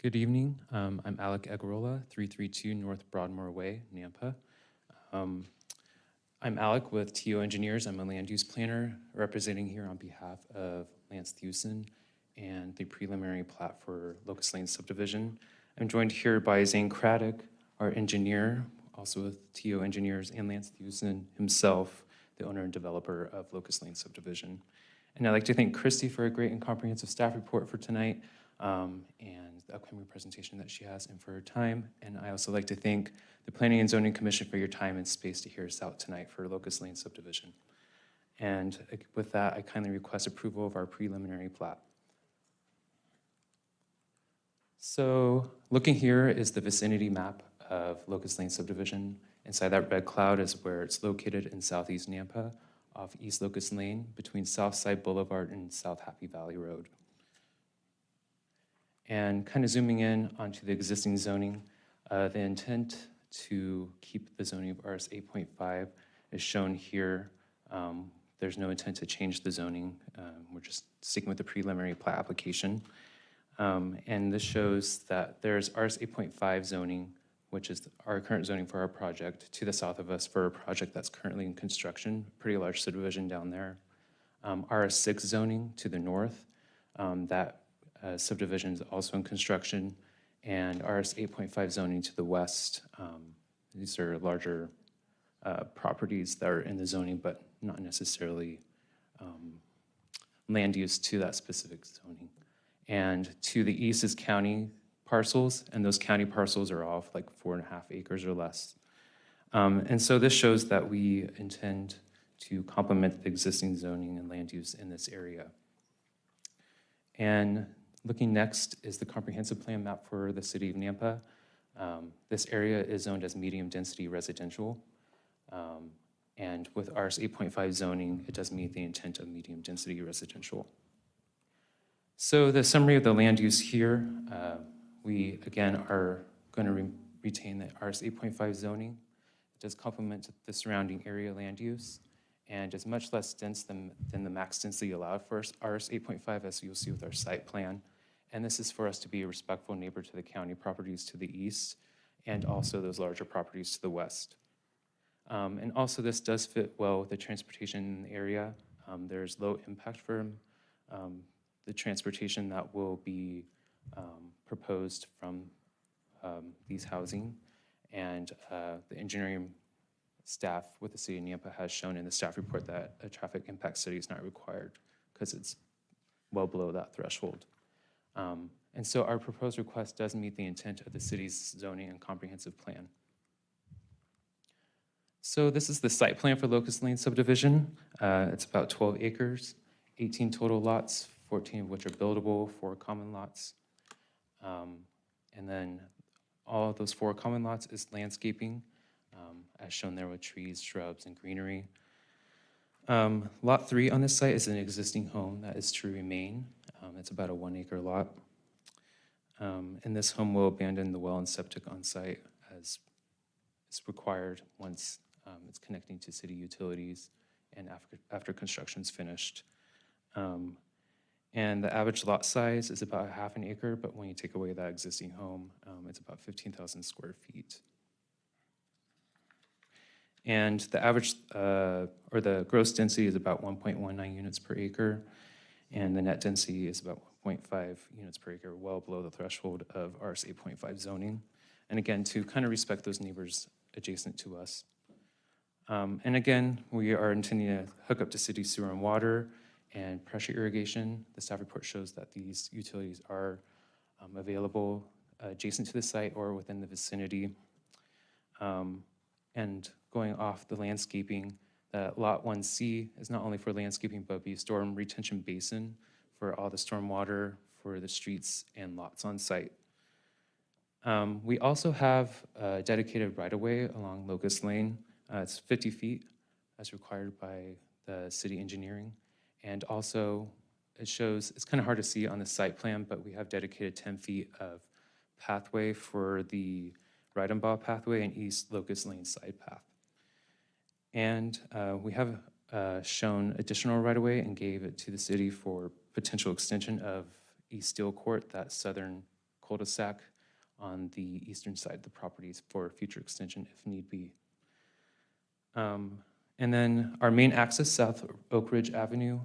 Good evening. I'm Alec Egarola, 332 North Broadmoor Way, Nampa. I'm Alec with TO Engineers. I'm a land use planner representing here on behalf of Lance Thewson and the preliminary plat for Locust Lane subdivision. I'm joined here by Zane Craddock, our engineer, also with TO Engineers, and Lance Thewson himself, the owner and developer of Locust Lane subdivision. And I'd like to thank Christy for a great and comprehensive staff report for tonight, and the upcoming presentation that she has, and for her time. And I also like to thank the Planning and Zoning Commission for your time and space to hear us out tonight for Locust Lane subdivision. And with that, I kindly request approval of our preliminary plat. So looking here is the vicinity map of Locust Lane subdivision. Inside that red cloud is where it's located in southeast Nampa, off East Locust Lane, between Southside Boulevard and South Happy Valley Road. And kind of zooming in onto the existing zoning, the intent to keep the zoning of RS 8.5 is shown here. There's no intent to change the zoning. We're just sticking with the preliminary plat application. And this shows that there's RS 8.5 zoning, which is our current zoning for our project, to the south of us for a project that's currently in construction, pretty large subdivision down there. RS 6 zoning to the north, that subdivision is also in construction, and RS 8.5 zoning to the west. These are larger properties that are in the zoning, but not necessarily land use to that specific zoning. And to the east is county parcels, and those county parcels are all like 4.5 acres or less. And so this shows that we intend to complement the existing zoning and land use in this area. And looking next is the comprehensive plan map for the city of Nampa. This area is zoned as medium density residential. And with RS 8.5 zoning, it does meet the intent of medium density residential. So the summary of the land use here, we again are going to retain the RS 8.5 zoning. It does complement the surrounding area land use and is much less dense than the max density allowed for RS 8.5, as you'll see with our site plan. And this is for us to be a respectful neighbor to the county properties to the east and also those larger properties to the west. And also this does fit well with the transportation in the area. There's low impact for the transportation that will be proposed from these housing. And the engineering staff with the city of Nampa has shown in the staff report that a traffic impact study is not required because it's well below that threshold. And so our proposed request does meet the intent of the city's zoning and comprehensive plan. So this is the site plan for Locust Lane subdivision. It's about 12 acres, 18 total lots, 14 of which are buildable, 4 common lots. And then all of those 4 common lots is landscaping, as shown there with trees, shrubs, and greenery. Lot 3 on this site is an existing home that is to remain. It's about a 1-acre lot. And this home will abandon the well and septic on site as is required once it's connecting to city utilities and after construction's finished. And the average lot size is about 1/2 acre, but when you take away that existing home, it's about 15,000 square feet. And the average, or the gross density is about 1.19 units per acre, and the net density is about 1.5 units per acre, well below the threshold of RS 8.5 zoning. And again, to kind of respect those neighbors adjacent to us. And again, we are intending to hook up to city sewer and water and pressure irrigation. The staff report shows that these utilities are available adjacent to the site or within the vicinity. And going off the landscaping, Lot 1C is not only for landscaping, but be a storm retention basin for all the storm water for the streets and lots on site. We also have a dedicated right-of-way along Locust Lane. It's 50 feet as required by the city engineering. And also, it shows, it's kind of hard to see on the site plan, but we have dedicated 10 feet of pathway for the Reidenbaugh pathway and East Locust Lane side path. And we have shown additional right-of-way and gave it to the city for potential extension of East Steel Court, that southern cul-de-sac on the eastern side of the properties for future extension if need be. And then our main access, South Oak Ridge Avenue,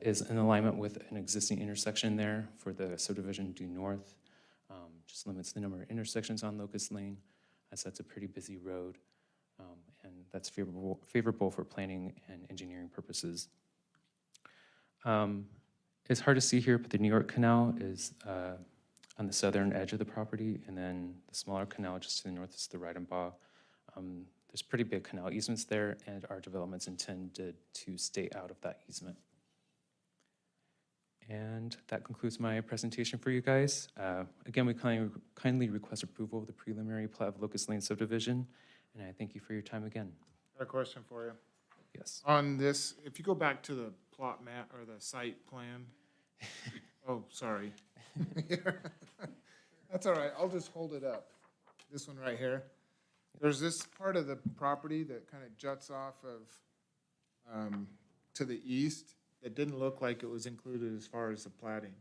is in alignment with an existing intersection there for the subdivision due north. Just limits the number of intersections on Locust Lane, as that's a pretty busy road. And that's favorable for planning and engineering purposes. It's hard to see here, but the New York Canal is on the southern edge of the property, and then the smaller canal just to the north is the Reidenbaugh. There's pretty big canal easements there, and our development's intended to stay out of that easement. And that concludes my presentation for you guys. Again, we kindly request approval of the preliminary plat of Locust Lane subdivision, and I thank you for your time again. Got a question for you. Yes. On this, if you go back to the plot map or the site plan, oh, sorry. That's all right, I'll just hold it up. This one right here. There's this part of the property that kind of juts off of, to the east. It didn't look like it was included as far as the platting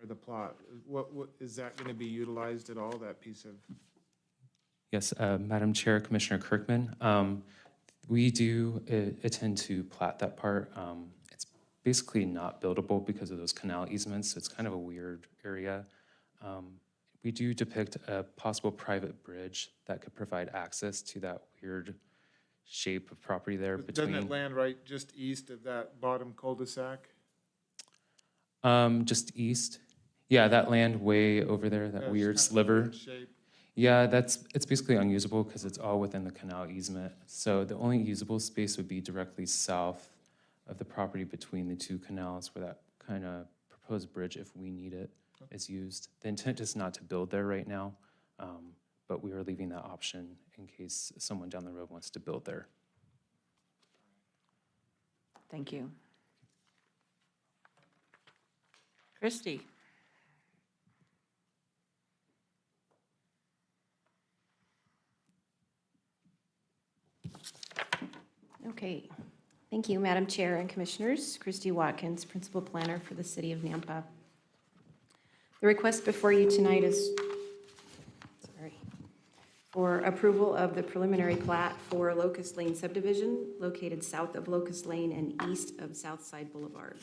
or the plot. What, is that gonna be utilized at all, that piece of? Yes, Madam Chair, Commissioner Kirkman, we do intend to plat that part. It's basically not buildable because of those canal easements, so it's kind of a weird area. We do depict a possible private bridge that could provide access to that weird shape of property there between. Doesn't it land right just east of that bottom cul-de-sac? Just east. Yeah, that land way over there, Yeah, that it's weird kind of sliver. weird shape. Yeah, it's basically unusable because it's all within the canal easement. So the only usable space would be directly south of the property between the two canals where that kind of proposed bridge, if we need it, is used. The intent is not to build there right now, but we are leaving that option in case someone down the road wants to build there. Thank you. Christie? Okay, thank you, Madam Chair and Commissioners. Christy Watkins, Principal Planner for the City of Nampa. The request before you tonight is, for approval of the preliminary plat for Locust Lane subdivision located south of Locust Lane and east of Southside Boulevard.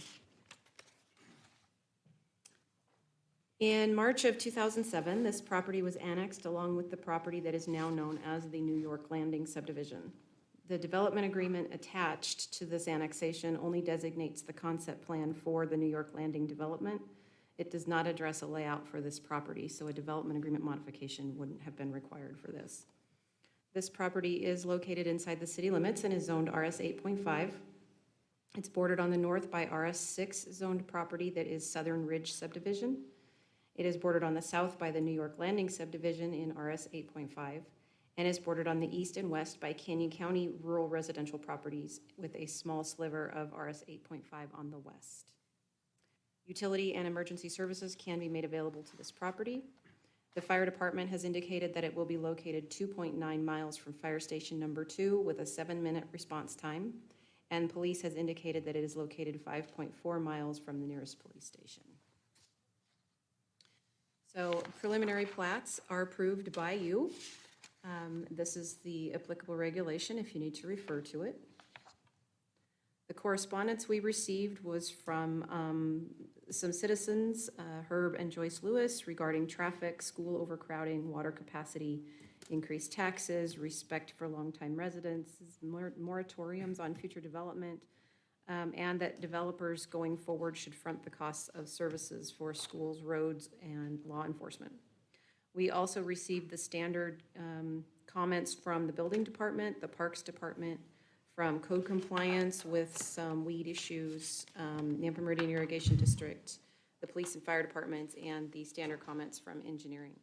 In March of 2007, this property was annexed along with the property that is now known as the New York Landing subdivision. The development agreement attached to this annexation only designates the concept plan for the New York Landing development. It does not address a layout for this property, so a development agreement modification wouldn't have been required for this. This property is located inside the city limits and is zoned RS 8.5. It's bordered on the north by RS 6 zoned property that is Southern Ridge subdivision. It is bordered on the south by the New York Landing subdivision in RS 8.5, and is bordered on the east and west by Canyon County rural residential properties with a small sliver of RS 8.5 on the west. Utility and emergency services can be made available to this property. The fire department has indicated that it will be located 2.9 miles from fire station number 2 with a 7-minute response time, and police has indicated that it is located 5.4 miles from the nearest police station. So preliminary plats are approved by you. This is the applicable regulation if you need to refer to it. The correspondence we received was from some citizens, Herb and Joyce Lewis, regarding traffic, school overcrowding, water capacity, increased taxes, respect for longtime residents, moratoriums on future development, and that developers going forward should front the costs of services for schools, roads, and law enforcement. We also received the standard comments from the building department, the parks department, from code compliance with some weed issues, Nampa Meridian Irrigation District, the police and fire departments, and the standard comments from engineering.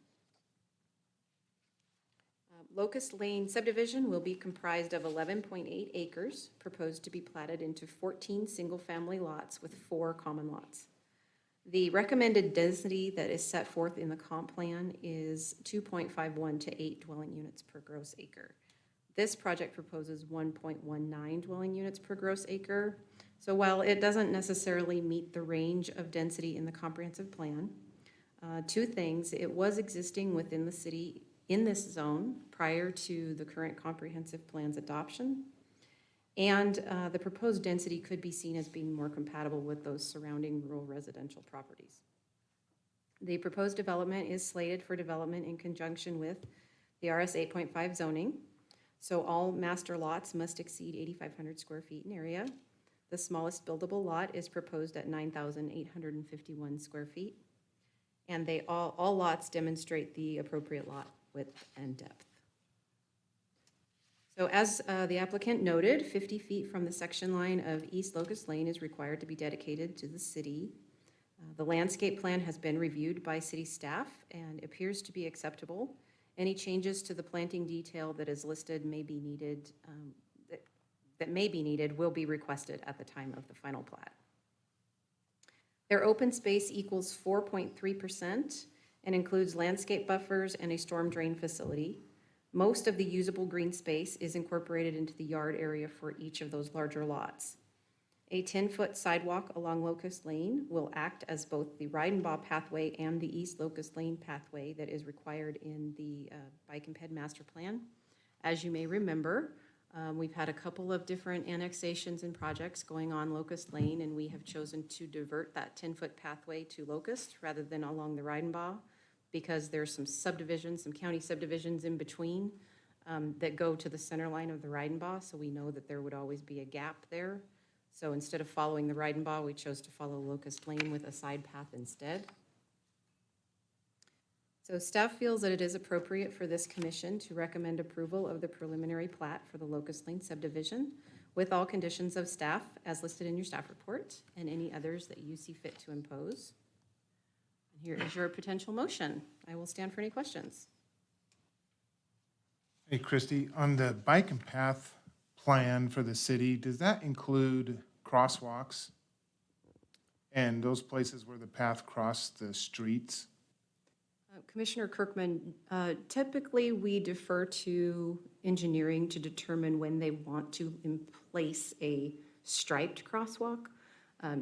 Locust Lane subdivision will be comprised of 11.8 acres, proposed to be platted into 14 single-family lots with 4 common lots. The recommended density that is set forth in the comp plan is 2.51 to 8 dwelling units per gross acre. This project proposes 1.19 dwelling units per gross acre. So while it doesn't necessarily meet the range of density in the comprehensive plan, 2 things: it was existing within the city in this zone prior to the current comprehensive plan's adoption, and the proposed density could be seen as being more compatible with those surrounding rural residential properties. The proposed development is slated for development in conjunction with the RS 8.5 zoning. So all master lots must exceed 8,500 square feet in area. The smallest buildable lot is proposed at 9,851 square feet. And all lots demonstrate the appropriate lot width and depth. So as the applicant noted, 50 feet from the section line of East Locust Lane is required to be dedicated to the city. The landscape plan has been reviewed by city staff and appears to be acceptable. Any changes to the planting detail that is listed may be needed, that may be needed will be requested at the time of the final plat. Their open space equals 4.3% and includes landscape buffers and a storm drain facility. Most of the usable green space is incorporated into the yard area for each of those larger lots. A 10-foot sidewalk along Locust Lane will act as both the Ride-and-Baugh pathway and the East Locust Lane pathway that is required in the Bike and Ped Master Plan. As you may remember, we've had a couple of different annexations and projects going on Locust Lane, and we have chosen to divert that 10-foot pathway to Locust rather than along the Ride-and-Baugh, because there's some subdivisions, some county subdivisions in between that go to the center line of the Ride-and-Baugh, so we know that there would always be a gap there. So instead of following the Ride-and-Baugh, we chose to follow Locust Lane with a side path instead. So staff feels that it is appropriate for this commission to recommend approval of the preliminary plat for the Locust Lane subdivision with all conditions of staff as listed in your staff report and any others that you see fit to impose. And here is your potential motion. I will stand for any questions. Hey, Christie, on the bike and path plan for the city, does that include crosswalks and those places where the path cross the streets? Commissioner Kirkman, typically we defer to engineering to determine when they want to place a striped crosswalk.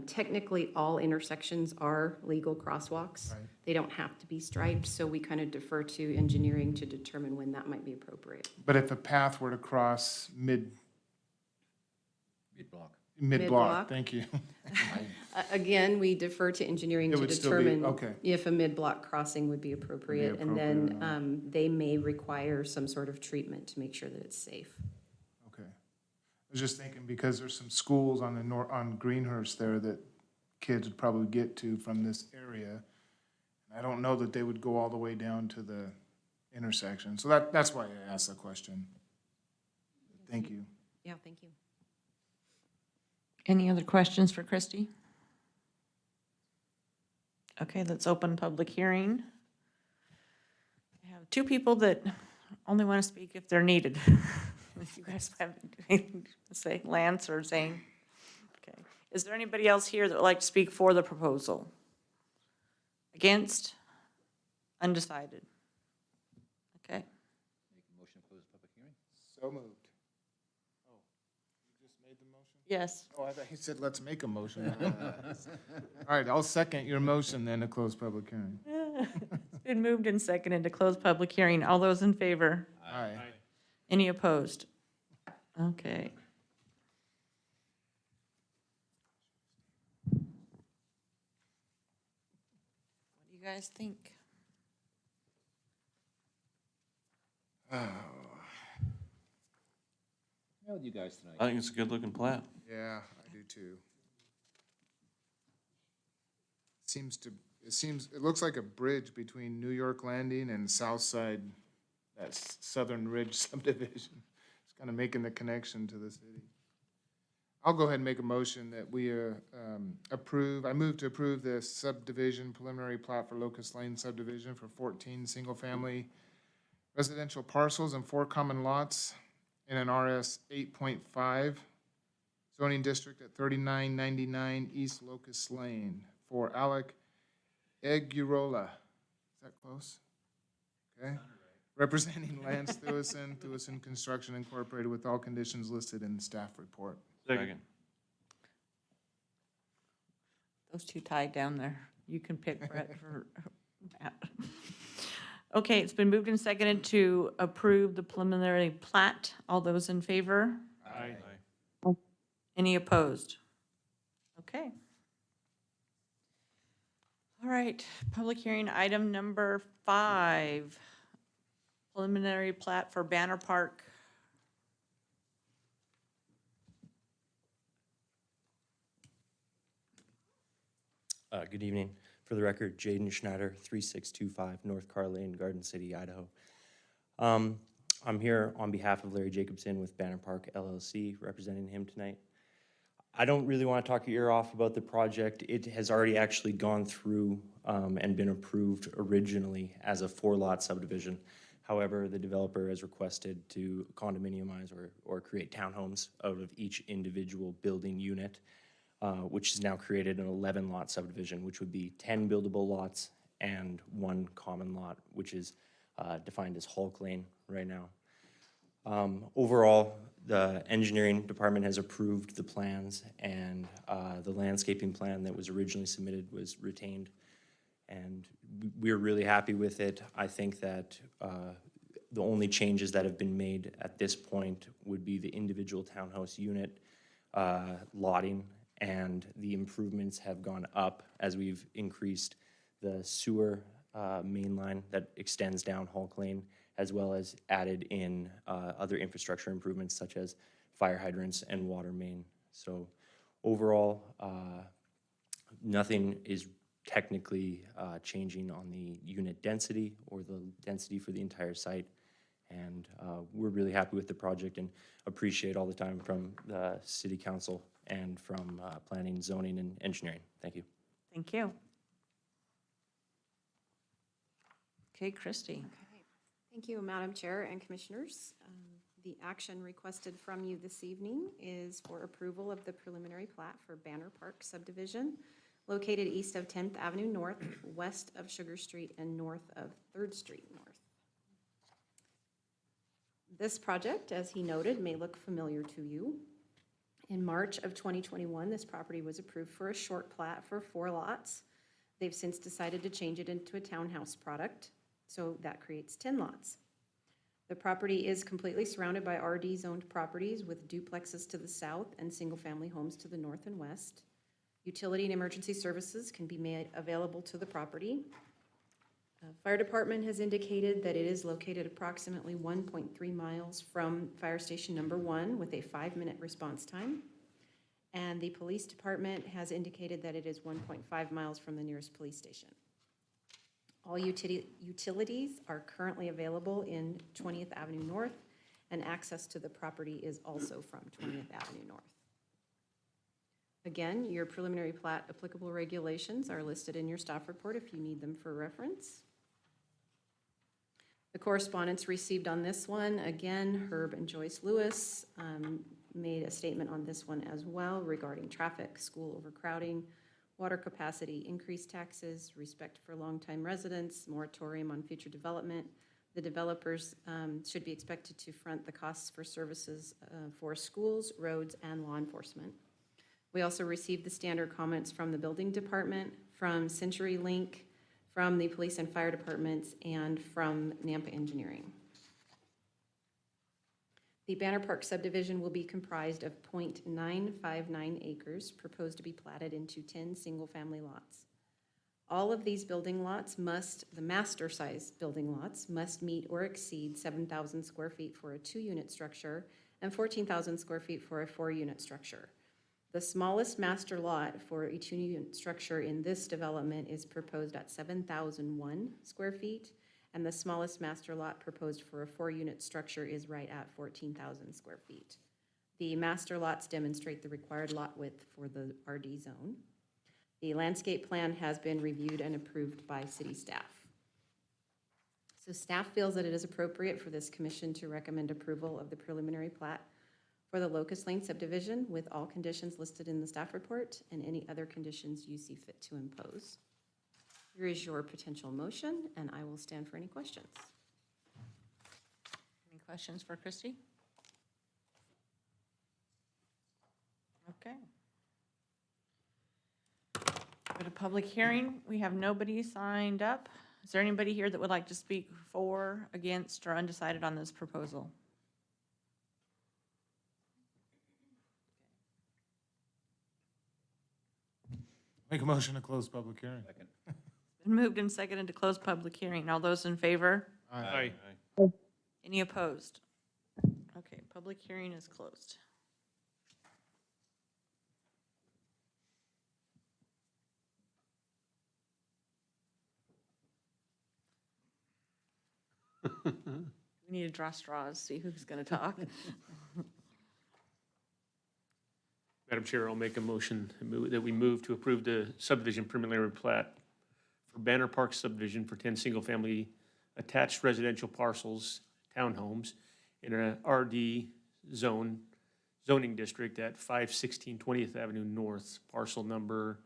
Technically, all intersections are legal crosswalks. Right. They don't have to be striped, so we kind of defer to engineering to determine when that might be appropriate. But if a path were to cross Mid-block. mid-block, thank you. Again, we defer to engineering It to would still be- determine okay. if a mid-block crossing would be appropriate. And then they may require some sort of treatment to make sure that it's safe. Okay. I was just thinking because there's some schools on the on Greenhurst there that kids would probably get to from this area. I don't know that they would go all the way down to the intersection. So that's why I asked the question. Thank you. Yeah, thank you. Any other questions for Christie? Okay, let's open public hearing. I have 2 people that only want to speak if they're needed. If you guys have anything to say, Lance or Zane? Okay. Is there anybody else here that would like to speak for the proposal? Against? Undecided? Okay. Make a motion to close the public hearing? So moved. Oh, you just made the motion? Yes. Oh, I thought he said, let's make a motion. All right, I'll second your motion then to close public hearing. It's been moved and seconded to close public hearing. All those in favor? Aye. Any opposed? Okay. What do you guys think? How with you guys tonight? I think it's a good-looking plat. Yeah, I do too. It looks like a bridge between New York Landing and South Side, that Southern Ridge subdivision. It's kind of making the connection to the city. I'll go ahead and make a motion that we I move to approve the subdivision preliminary plat for Locust Lane subdivision for 14 single-family residential parcels and 4 common lots in an RS 8.5 zoning district at 3999 East Locust Lane for Alec Egurola. Is that close? Okay. Representing Lance Thewison, Thewison Construction Incorporated, with all conditions listed in the staff report. Second. Those two tied down there. You can pick Brett for Matt. Okay, it's been moved and seconded to approve the preliminary plat. All those in favor? Aye. Any opposed? Okay. All right, public hearing item number 5, preliminary plat for Banner Park. Good evening. For the record, Jaden Schneider, 3625 North Carr Lane, Garden City, Idaho. I'm here on behalf of Larry Jacobson with Banner Park LLC, representing him tonight. I don't really want to talk your ear off about the project. It has already actually gone through and been approved originally as a 4-lot subdivision. However, the developer has requested to condominiumize or create townhomes out of each individual building unit, which has now created an 11-lot subdivision, which would be 10 buildable lots and 1 common lot, which is defined as Hulk Lane right now. Overall, the engineering department has approved the plans, and the landscaping plan that was originally submitted was retained, and we're really happy with it. I think that the only changes that have been made at this point would be the individual townhouse unit lotting, and the improvements have gone up as we've increased the sewer main line that extends down Hulk Lane, as well as added in other infrastructure improvements such as fire hydrants and water main. So overall, nothing is technically changing on the unit density or the density for the entire site. And we're really happy with the project and appreciate all the time from the city council and from planning, zoning, and engineering. Thank you. Thank you. Okay, Christie. Thank you, Madam Chair and Commissioners. The action requested from you this evening is for approval of the preliminary plat for Banner Park subdivision located east of 10th Avenue North, west of Sugar Street, and north of 3rd Street North. This project, as he noted, may look familiar to you. In March of 2021, this property was approved for a short plat for 4 lots. They've since decided to change it into a townhouse product, so that creates 10 lots. The property is completely surrounded by RD zoned properties with duplexes to the south and single-family homes to the north and west. Utility and emergency services can be made available to the property. Fire department has indicated that it is located approximately 1.3 miles from fire station number 1 with a 5-minute response time. And the police department has indicated that it is 1.5 miles from the nearest police station. All utilities are currently available in 20th Avenue North, and access to the property is also from 20th Avenue North. Again, your preliminary plat applicable regulations are listed in your staff report if you need them for reference. The correspondence received on this one, again, Herb and Joyce Lewis made a statement on this one as well regarding traffic, school overcrowding, water capacity, increased taxes, respect for longtime residents, moratorium on future development, The developers should be expected to front the costs for services for schools, roads, and law enforcement. We also received the standard comments from the building department, from CenturyLink, from the police and fire departments, and from Nampa Engineering. The Banner Park subdivision will be comprised of .959 acres, proposed to be platted into 10 single-family lots. All of these building lots the master-size building lots, must meet or exceed 7,000 square feet for a 2-unit structure and 14,000 square feet for a 4-unit structure. The smallest master lot for a 2-unit structure in this development is proposed at 7,001 square feet, and the smallest master lot proposed for a 4-unit structure is right at 14,000 square feet. The master lots demonstrate the required lot width for the RD zone. The landscape plan has been reviewed and approved by city staff. So staff feels that it is appropriate for this commission to recommend approval of the preliminary plat for the Locust Lane subdivision with all conditions listed in the staff report and any other conditions you see fit to impose. Here is your potential motion, and I will stand for any questions. Any questions for Christie? Okay. Go to public hearing. We have nobody signed up. Is there anybody here that would like to speak for, against, or undecided on this proposal? Make a motion to close public hearing. Second. Been moved and seconded to close public hearing. All those in favor? Aye. Any opposed? Okay, public hearing is closed. We need to draw straws, see who's going to talk. Madam Chair, I'll make a motion that we move to approve the subdivision preliminary plat for Banner Park subdivision for 10 single-family attached residential parcels, townhomes, in a RD zoning district at 516 20th Avenue North, parcel number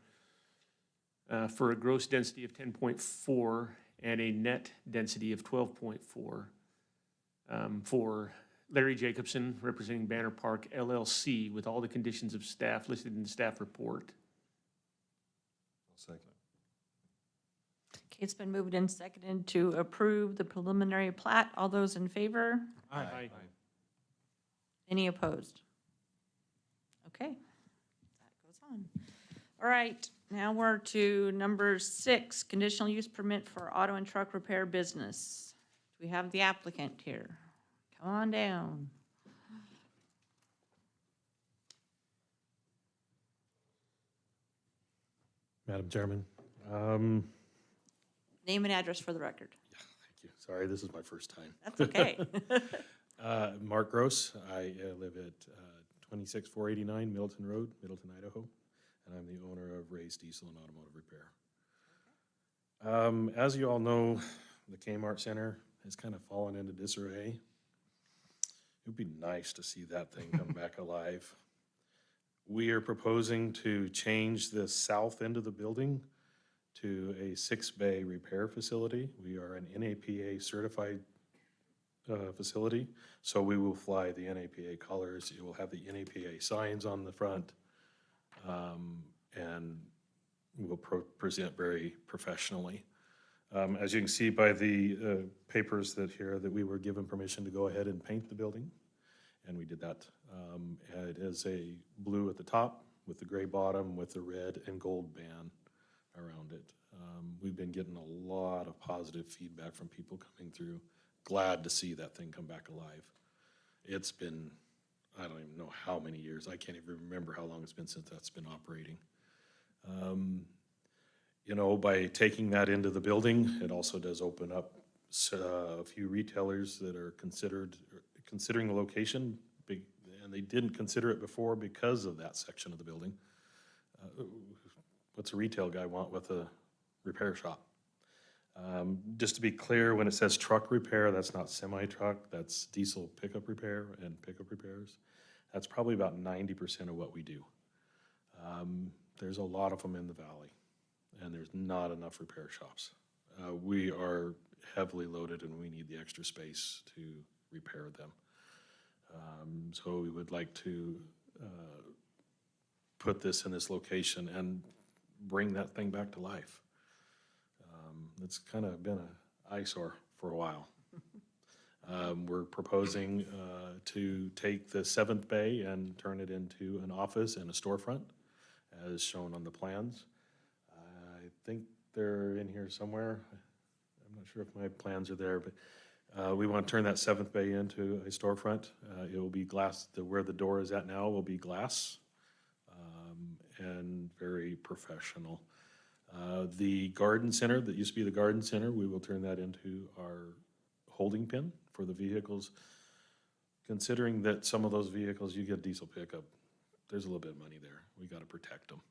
for a gross density of 10.4 and a net density of 12.4 for Larry Jacobson, representing Banner Park LLC, with all the conditions of staff listed in the staff report. I'll second. Okay, it's been moved and seconded to approve the preliminary plat. All those in favor? Aye. Any opposed? Okay, that goes on. All right, now we're to number 6, conditional use permit for auto and truck repair business. We have the applicant here. Come on down. Madam Chairman. Name and address for the record. Thank you. Sorry, this is my first time. That's okay. Mark Gross. I live at 26489 Middleton Road, Middleton, Idaho, and I'm the owner of Ray's Diesel and Automotive Repair. As you all know, the Kmart Center has kind of fallen into disarray. It would be nice to see that thing come back alive. We are proposing to change the south end of the building to a 6-bay repair facility. We are an NAPA certified facility, so we will fly the NAPA colors. It will have the NAPA signs on the front, and we will present very professionally. As you can see by the papers that we were given permission to go ahead and paint the building, and we did that. It is a blue at the top with the gray bottom with the red and gold band around it. We've been getting a lot of positive feedback from people coming through. Glad to see that thing come back alive. It's been, I don't even know how many years. I can't even remember how long it's been since that's been operating. You know, by taking that into the building, it also does open up a few retailers that are considering the location, and they didn't consider it before because of that section of the building. What's a retail guy want with a repair shop? Just to be clear, when it says truck repair, that's not semi-truck, that's diesel pickup repair and pickup repairs. That's probably about 90% of what we do. There's a lot of them in the valley, and there's not enough repair shops. We are heavily loaded and we need the extra space to repair them. So we would like to put this in this location and bring that thing back to life. It's kind of been an eyesore for a while. We're proposing to take the 7th bay and turn it into an office and a storefront, as shown on the plans. I think they're in here somewhere. I'm not sure if my plans are there, but we want to turn that 7th bay into a storefront. It will be glass, where the door is at now will be glass, and very professional. The garden center, that used to be the garden center, we will turn that into our holding pen for the vehicles. Considering that some of those vehicles, you get diesel pickup, there's a little bit of money there. We got to protect them.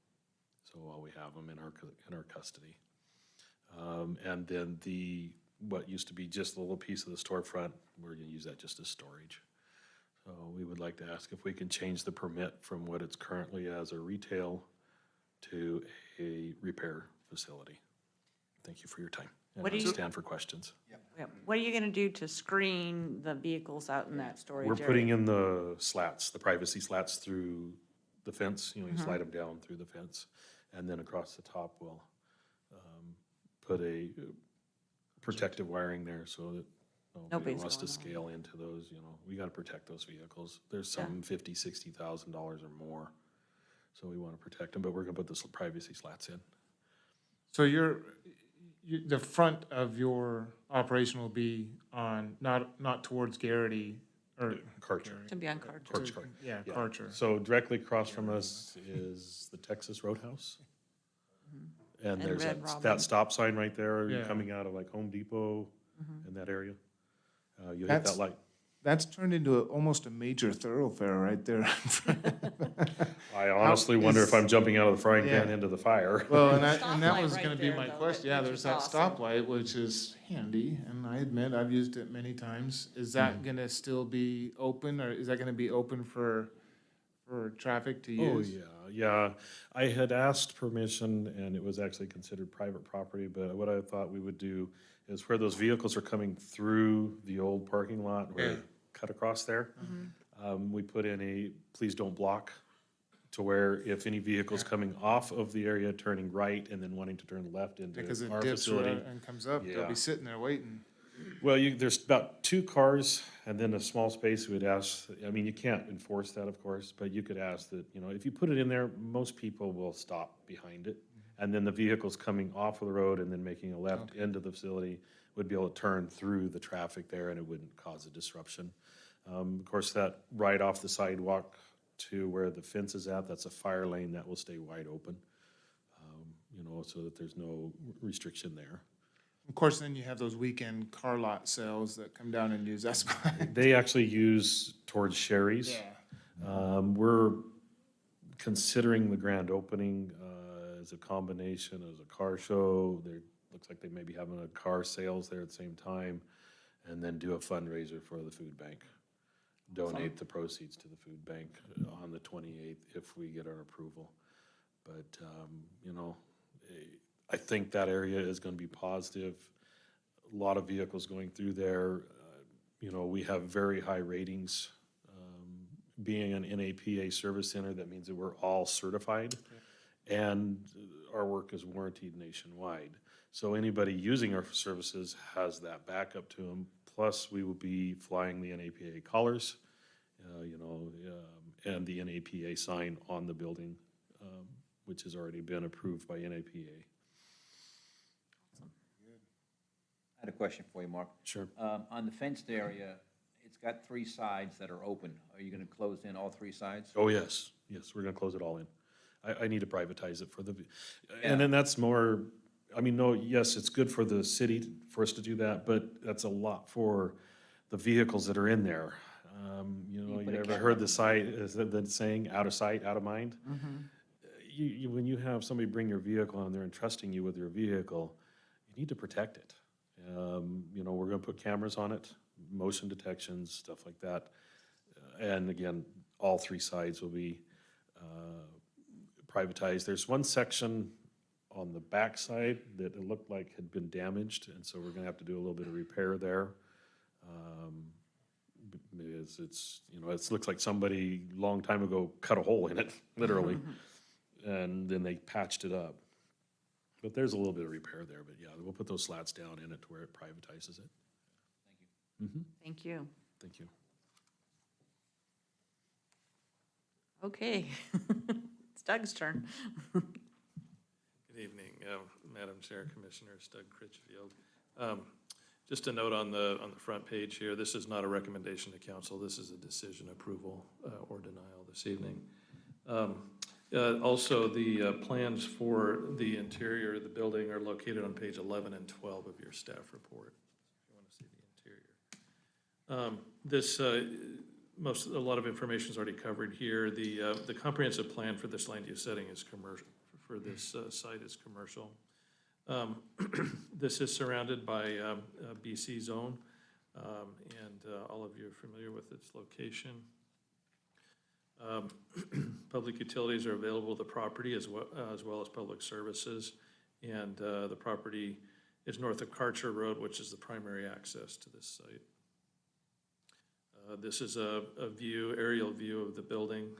So while we have them in our custody. And then what used to be just a little piece of the storefront, we're going to use that just as storage. So we would like to ask if we can change the permit from what it's currently as a retail to a repair facility. Thank you for your time. And What do I you- stand for questions. Yeah. What are you gonna do to screen the vehicles out in that storage We're area? putting in the slats, the privacy slats through the fence, you slide them down through the fence. And then across the top, we'll put a protective wiring there so that nobody Nobody's wants to going on. scale into those, we gotta protect those vehicles. There's some $50,000-$60,000 or more. So we wanna protect them, but we're gonna put the privacy slats in. So the front of your operation will be on, not towards Garrity, or. Karcher. To be on card. Karcher. Yeah, Karcher. So directly across from us is the Texas Roadhouse. And And there's Red that Robin. stop sign right there, Yeah. coming out of like Home Depot in that area. You hit That's- that light. That's turned into almost a major thoroughfare right there in front. I honestly wonder if I'm jumping out of the frying pan Yeah. into the fire. Well, and that Stoplight was right gonna be there, my though, question. that- Yeah, which there's is that awesome. stoplight, which is handy, and I admit, I've used it many times. Is that gonna still be open, or is that gonna be open for traffic to Oh, use? yeah. I had asked permission and it was actually considered private property, but what I thought we would do is where those vehicles are coming through the old parking lot, where Yeah. it cut across there, we put in a please don't block, to where if any vehicle's coming off of the area, turning right and then wanting to turn left into Because it our dips facility. right and comes up, they'll Yeah. be sitting there waiting. Well, there's about 2 cars and then a small space. We'd ask, I mean, you can't enforce that, of course, but you could ask that, if you put it in there, most people will stop behind it. And then the vehicles coming off of the road and then making a left into the facility would be able to turn through the traffic there and it wouldn't cause a disruption. Of course, that right off the sidewalk to where the fence is at, that's a fire lane that will stay wide open, so that there's no restriction there. Of course, then you have those weekend car lot sales that come down and use that spot. They actually use towards Sherry's. We're considering the grand opening as a combination, as a car show. There looks like they may be having a car sales there at the same time, and then do a fundraiser for the food bank. Donate the proceeds to the food bank on the 28th if we get our approval. But, I think that area is gonna be positive. A lot of vehicles going through there. We have very high ratings. Being an NAPA service center, that means that we're all certified. And our work is warranted nationwide. So anybody using our services has that backup to them. Plus, we will be flying the NAPA colors, and the NAPA sign on the building, which has already been approved by NAPA. I had a question for you, Mark. Sure. On the fenced area, it's got 3 sides that are open. Are you gonna close in all 3 sides? Oh, yes, we're gonna close it all in. I need to privatize it and then that's more, no, yes, it's good for the city for us to do that, but that's a lot for the vehicles that are in there. You put a ever camera heard the saying, out of sight, out of mind? When you have somebody bring your vehicle and they're entrusting you with your vehicle, you need to protect it. We're gonna put cameras on it, motion detections, stuff like that. And again, all 3 sides will be privatized. There's one section on the backside that it looked like had been damaged, and so we're gonna have to do a little bit of repair there. Because it's, you know, it looks like somebody long time ago cut a hole in it, literally, and then they patched it up. But there's a little bit of repair there, but yeah, we'll put those slats down in it to where it privatizes it. Thank you. Thank you. Okay. It's Doug's turn. Good evening, Madam Chair, Commissioners, Doug Critchfield. Just a note on the front page here, this is not a recommendation to council, this is a decision approval or denial this evening. Also, the plans for the interior of the building are located on page 11 and 12 of your staff report, if you want to see the interior. A lot of information is already covered here. The comprehensive plan for this land use setting is commercial, for this site is commercial. This is surrounded by a BC zone, and all of you are familiar with its location. Public utilities are available to the property as well as public services, and the property is north of Karcher Road, which is the primary access to this site. This is a aerial view of the building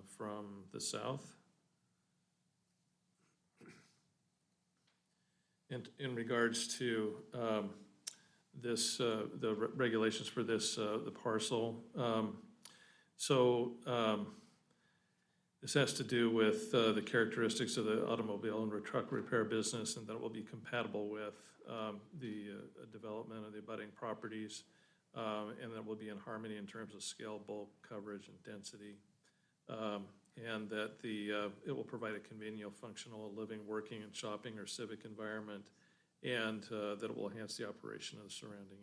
from the south. And in regards to the regulations for this, the parcel, this has to do with the characteristics of the automobile and truck repair business, and that it will be compatible with the development of the abutting properties, and that will be in harmony in terms of scale, bulk, coverage, and density. And that it will provide a convenient, functional living, working, and shopping or civic environment, and that it will enhance the operation of the surrounding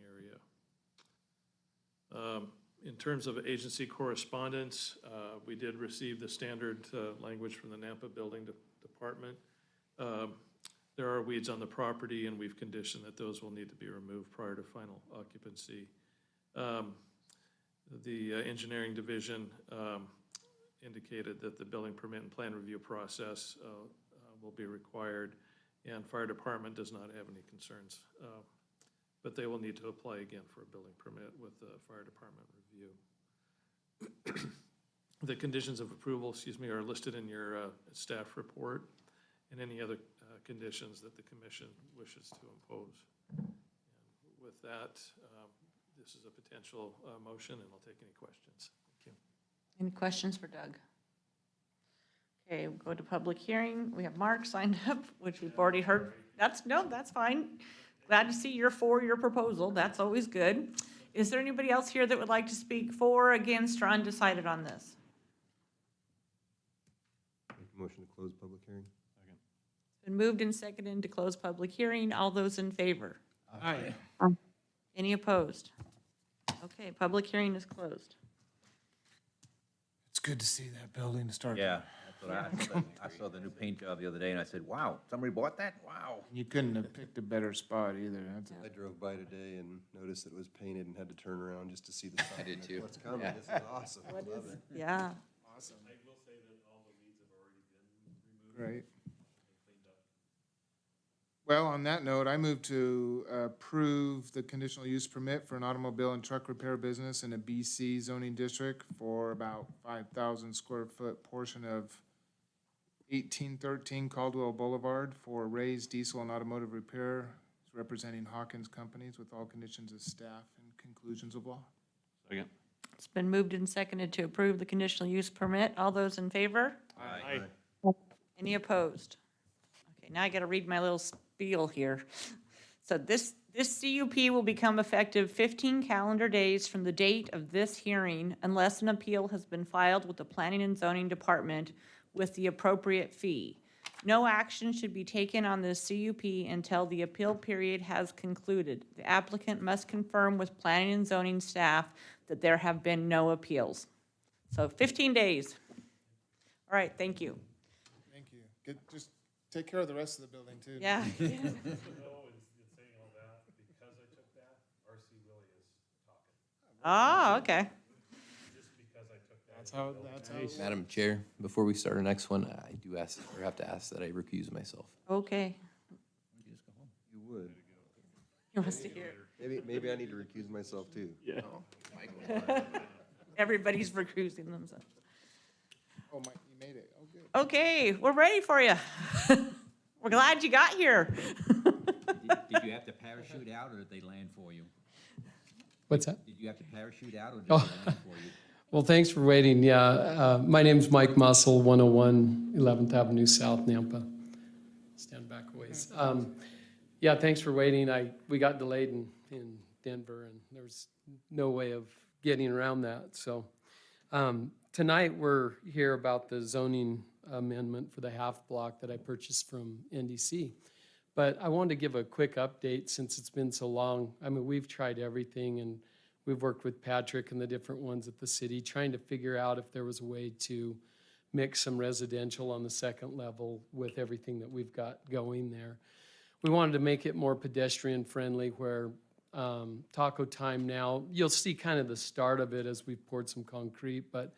area. In terms of agency correspondence, we did receive the standard language from the Nampa Building Department. There are weeds on the property, and we've conditioned that those will need to be removed prior to final occupancy. The engineering division indicated that the building permit and plan review process will be required, and fire department does not have any concerns, but they will need to apply again for a building permit with the fire department review. The conditions of approval, are listed in your staff report, and any other conditions that the commission wishes to impose. And with that, this is a potential motion, and I'll take any questions. Thank you. Any questions for Doug? Okay, we'll go to public hearing. We have Mark signed up, which we've already heard. That's fine. Glad to see you're for your proposal. That's always good. Is there anybody else here that would like to speak for, against, or undecided on this? Make a motion to close public hearing. It's been moved and seconded to close public hearing. All those in favor? Aye. Any opposed? Okay, public hearing is closed. It's good to see that building start. Yeah, that's what I saw the new paint job the other day, and I said, wow, somebody bought that? Wow. You couldn't have picked a better spot either. That's I drove by today and noticed that it was painted and had to turn around just to see the sign. I did too. What's coming? Yeah. This is awesome. I love it. Yeah. awesome. I will say that all the weeds have already been removed. Right. Well, on that note, I move to approve the conditional use permit for an automobile and truck repair business in a BC zoning district for about 5,000 square foot portion of 1813 Caldwell Boulevard for Ray's Diesel and Automotive Repair, representing Hawkins Companies, with all conditions of staff and conclusions of law. Second. It's been moved and seconded to approve the conditional use permit. All those in favor? Aye. Any opposed? Okay, now I got to read my little spiel here. So this CUP will become effective 15 calendar days from the date of this hearing unless an appeal has been filed with the Planning and Zoning Department with the appropriate fee. No action should be taken on this CUP until the appeal period has concluded. The applicant must confirm with Planning and Zoning staff that there have been no appeals. So 15 days. All right, thank you. Thank you. Just take care of the rest of the building, too. Yeah. So, in saying all that, because I took that, RC Willie is talking. Oh, okay. Just because I took that. That's how it Madam Chair, before we start our next one, I do ask, or have to ask that I recuse myself. Okay. You would. He wants to hear. Maybe I need to recuse myself too. Yeah. Everybody's recusing themselves. Oh, Mike, you made it. Oh, good. Okay, we're ready for you. We're glad you got here. Did you have to parachute out, or did they land for you? What's that? Did you have to parachute out, or did Oh. they land for you? Well, thanks for waiting. Yeah, my name's Mike Mussel, 101 11th Avenue South, Nampa. Stand back a ways. Yeah, thanks for waiting. We got delayed in Denver, and there was no way of getting around that. So tonight we're here about the zoning amendment for the half block that I purchased from NDC. But I wanted to give a quick update since it's been so long. I mean, we've tried everything, and we've worked with Patrick and the different ones at the city, trying to figure out if there was a way to mix some residential on the second level with everything that we've got going there. We wanted to make it more pedestrian friendly where Taco Time now, you'll see kind of the start of it as we've poured some concrete, but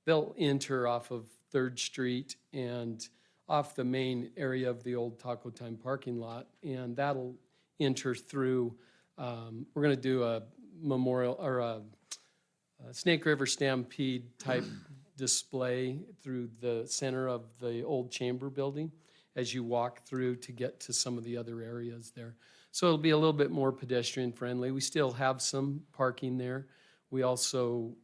they'll enter off of 3rd Street and off the main area of the old Taco Time parking lot, and that'll enter through, we're gonna do a memorial, or a Snake River Stampede type display through the center of the old chamber building as you walk through to get to some of the other areas there. So it'll be a little bit more pedestrian friendly. We still have some parking there. We also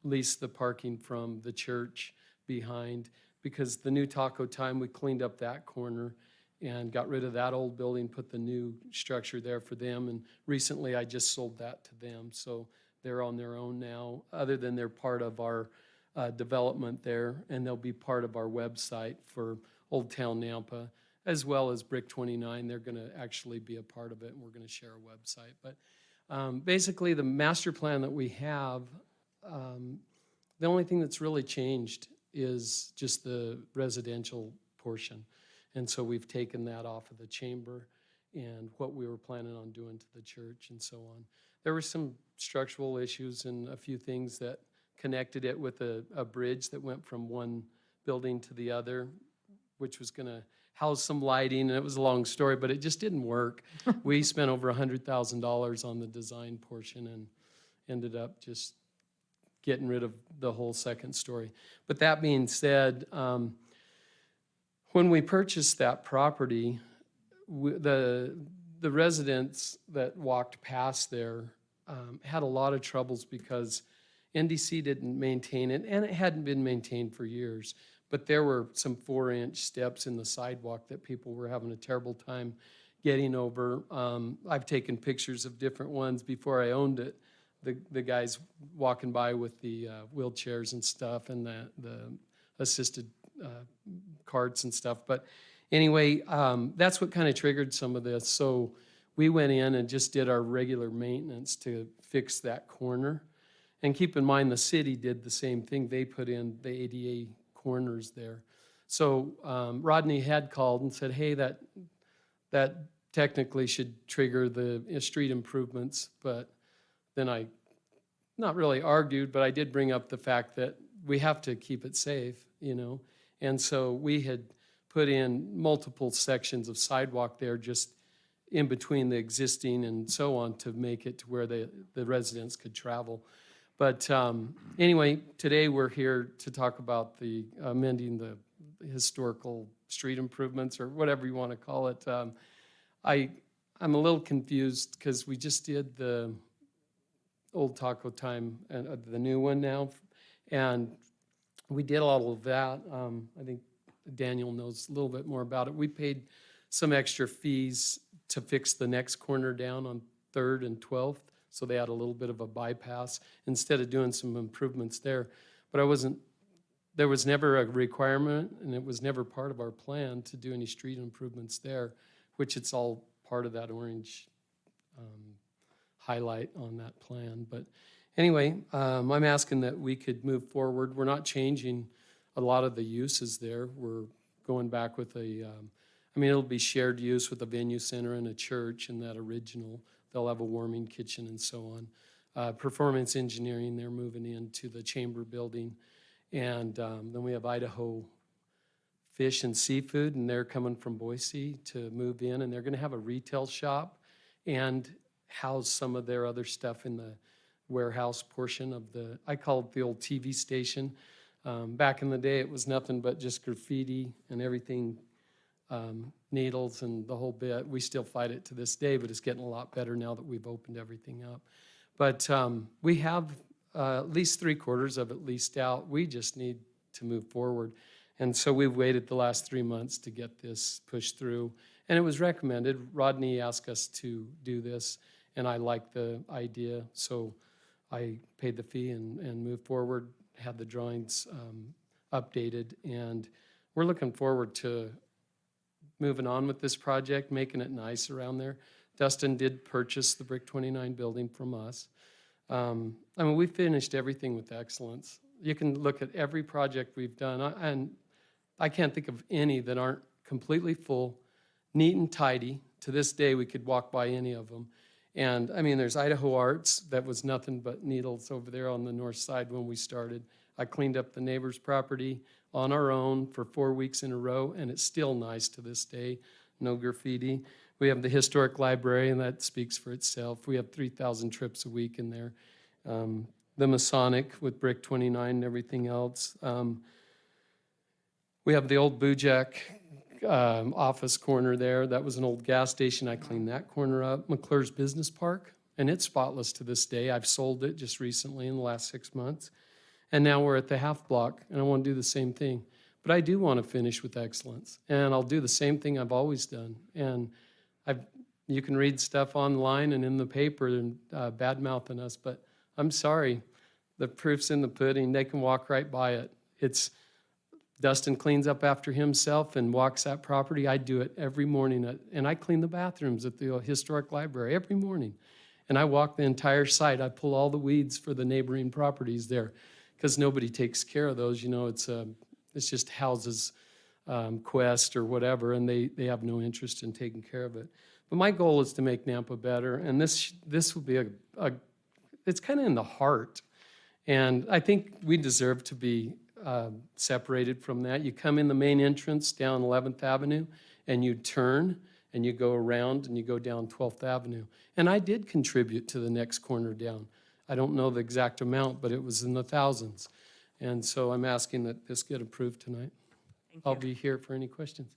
lease the parking from the church behind, because the new Taco Time, we cleaned up that corner and got rid of that old building, put the new structure there for them. And recently I just sold that to them. So they're on their own now, other than they're part of our development there, and they'll be part of our website for Old Town Nampa, as well as Brick 29. They're gonna actually be a part of it, and we're gonna share a website. But basically the master plan that we have, the only thing that's really changed is just the residential portion. And so we've taken that off of the chamber and what we were planning on doing to the church and so on. There were some structural issues and a few things that connected it with a bridge that went from one building to the other, which was gonna house some lighting, and it was a long story, but it just didn't work. We spent over $100,000 on the design portion and ended up just getting rid of the whole second story. But that being said, when we purchased that property, the residents that walked past there had a lot of troubles because NDC didn't maintain it, and it hadn't been maintained for years. But there were some 4-inch steps in the sidewalk that people were having a terrible time getting over. I've taken pictures of different ones before I owned it. The guys walking by with the wheelchairs and stuff, and the assisted carts and stuff. But anyway, that's what kind of triggered some of this. So we went in and just did our regular maintenance to fix that corner. And keep in mind, the city did the same thing. They put in the ADA corners there. So Rodney had called and said, hey, that technically should trigger the street improvements. But then I not really argued, but I did bring up the fact that we have to keep it safe, you know. And so we had put in multiple sections of sidewalk there just in between the existing and so on to make it to where the residents could travel. But anyway, today we're here to talk about the amending the historical street improvements, or whatever you want to call it. I'm a little confused because we just did the old Taco Time and the new one now, and we did all of that. I think Daniel knows a little bit more about it. We paid some extra fees to fix the next corner down on 3rd and 12th, so they had a little bit of a bypass instead of doing some improvements there. But there was never a requirement, and it was never part of our plan to do any street improvements there, which it's all part of that orange highlight on that plan. But anyway, I'm asking that we could move forward. We're not changing a lot of the uses there. We're going back with it'll be shared use with a venue center and a church in that original. They'll have a warming kitchen and so on. Performance engineering, they're moving into the chamber building. And then we have Idaho Fish and Seafood, and they're coming from Boise to move in, and they're going to have a retail shop and house some of their other stuff in the warehouse portion of the, I call it the old TV station. Back in the day, it was nothing but just graffiti and everything, needles and the whole bit. We still fight it to this day, but it's getting a lot better now that we've opened everything up. But we have at least 3/4 of it leased out. We just need to move forward. And so we've waited the last 3 months to get this pushed through. And it was recommended. Rodney asked us to do this, and I liked the idea. So I paid the fee and moved forward, had the drawings updated. And we're looking forward to moving on with this project, making it nice around there. Dustin did purchase the Brick 29 building from us. I mean, we finished everything with excellence. You can look at every project we've done, and I can't think of any that aren't completely full, neat and tidy. To this day, we could walk by any of them. And I mean, there's Idaho Arts, that was nothing but needles over there on the north side when we started. I cleaned up the neighbor's property on our own for 4 weeks in a row, and it's still nice to this day. No graffiti. We have the historic library, and that speaks for itself. We have 3,000 trips a week in there. The Masonic with Brick 29 and everything else. We have the old Boojak office corner there. That was an old gas station. I cleaned that corner up. McClure's Business Park, and it's spotless to this day. I've sold it just recently in the last 6 months. And now we're at the half block, and I want to do the same thing. But I do want to finish with excellence, and I'll do the same thing I've always done. And you can read stuff online and in the paper and bad-mouthing us, but I'm sorry. The proof's in the pudding. They can walk right by it. It's Dustin cleans up after himself and walks that property. I do it every morning, and I clean the bathrooms at the historic library every morning. And I walk the entire site. I pull all the weeds for the neighboring properties there because nobody takes care of those. You know, it's just houses, Quest or whatever, and they have no interest in taking care of it. But my goal is to make Nampa better, and this will be it's kind of in the heart. And I think we deserve to be separated from that. You come in the main entrance down 11th Avenue, and you turn, and you go around, and you go down 12th Avenue. And I did contribute to the next corner down. I don't know the exact amount, but it was in the thousands. And so I'm asking that this get approved tonight. I'll be here for any questions.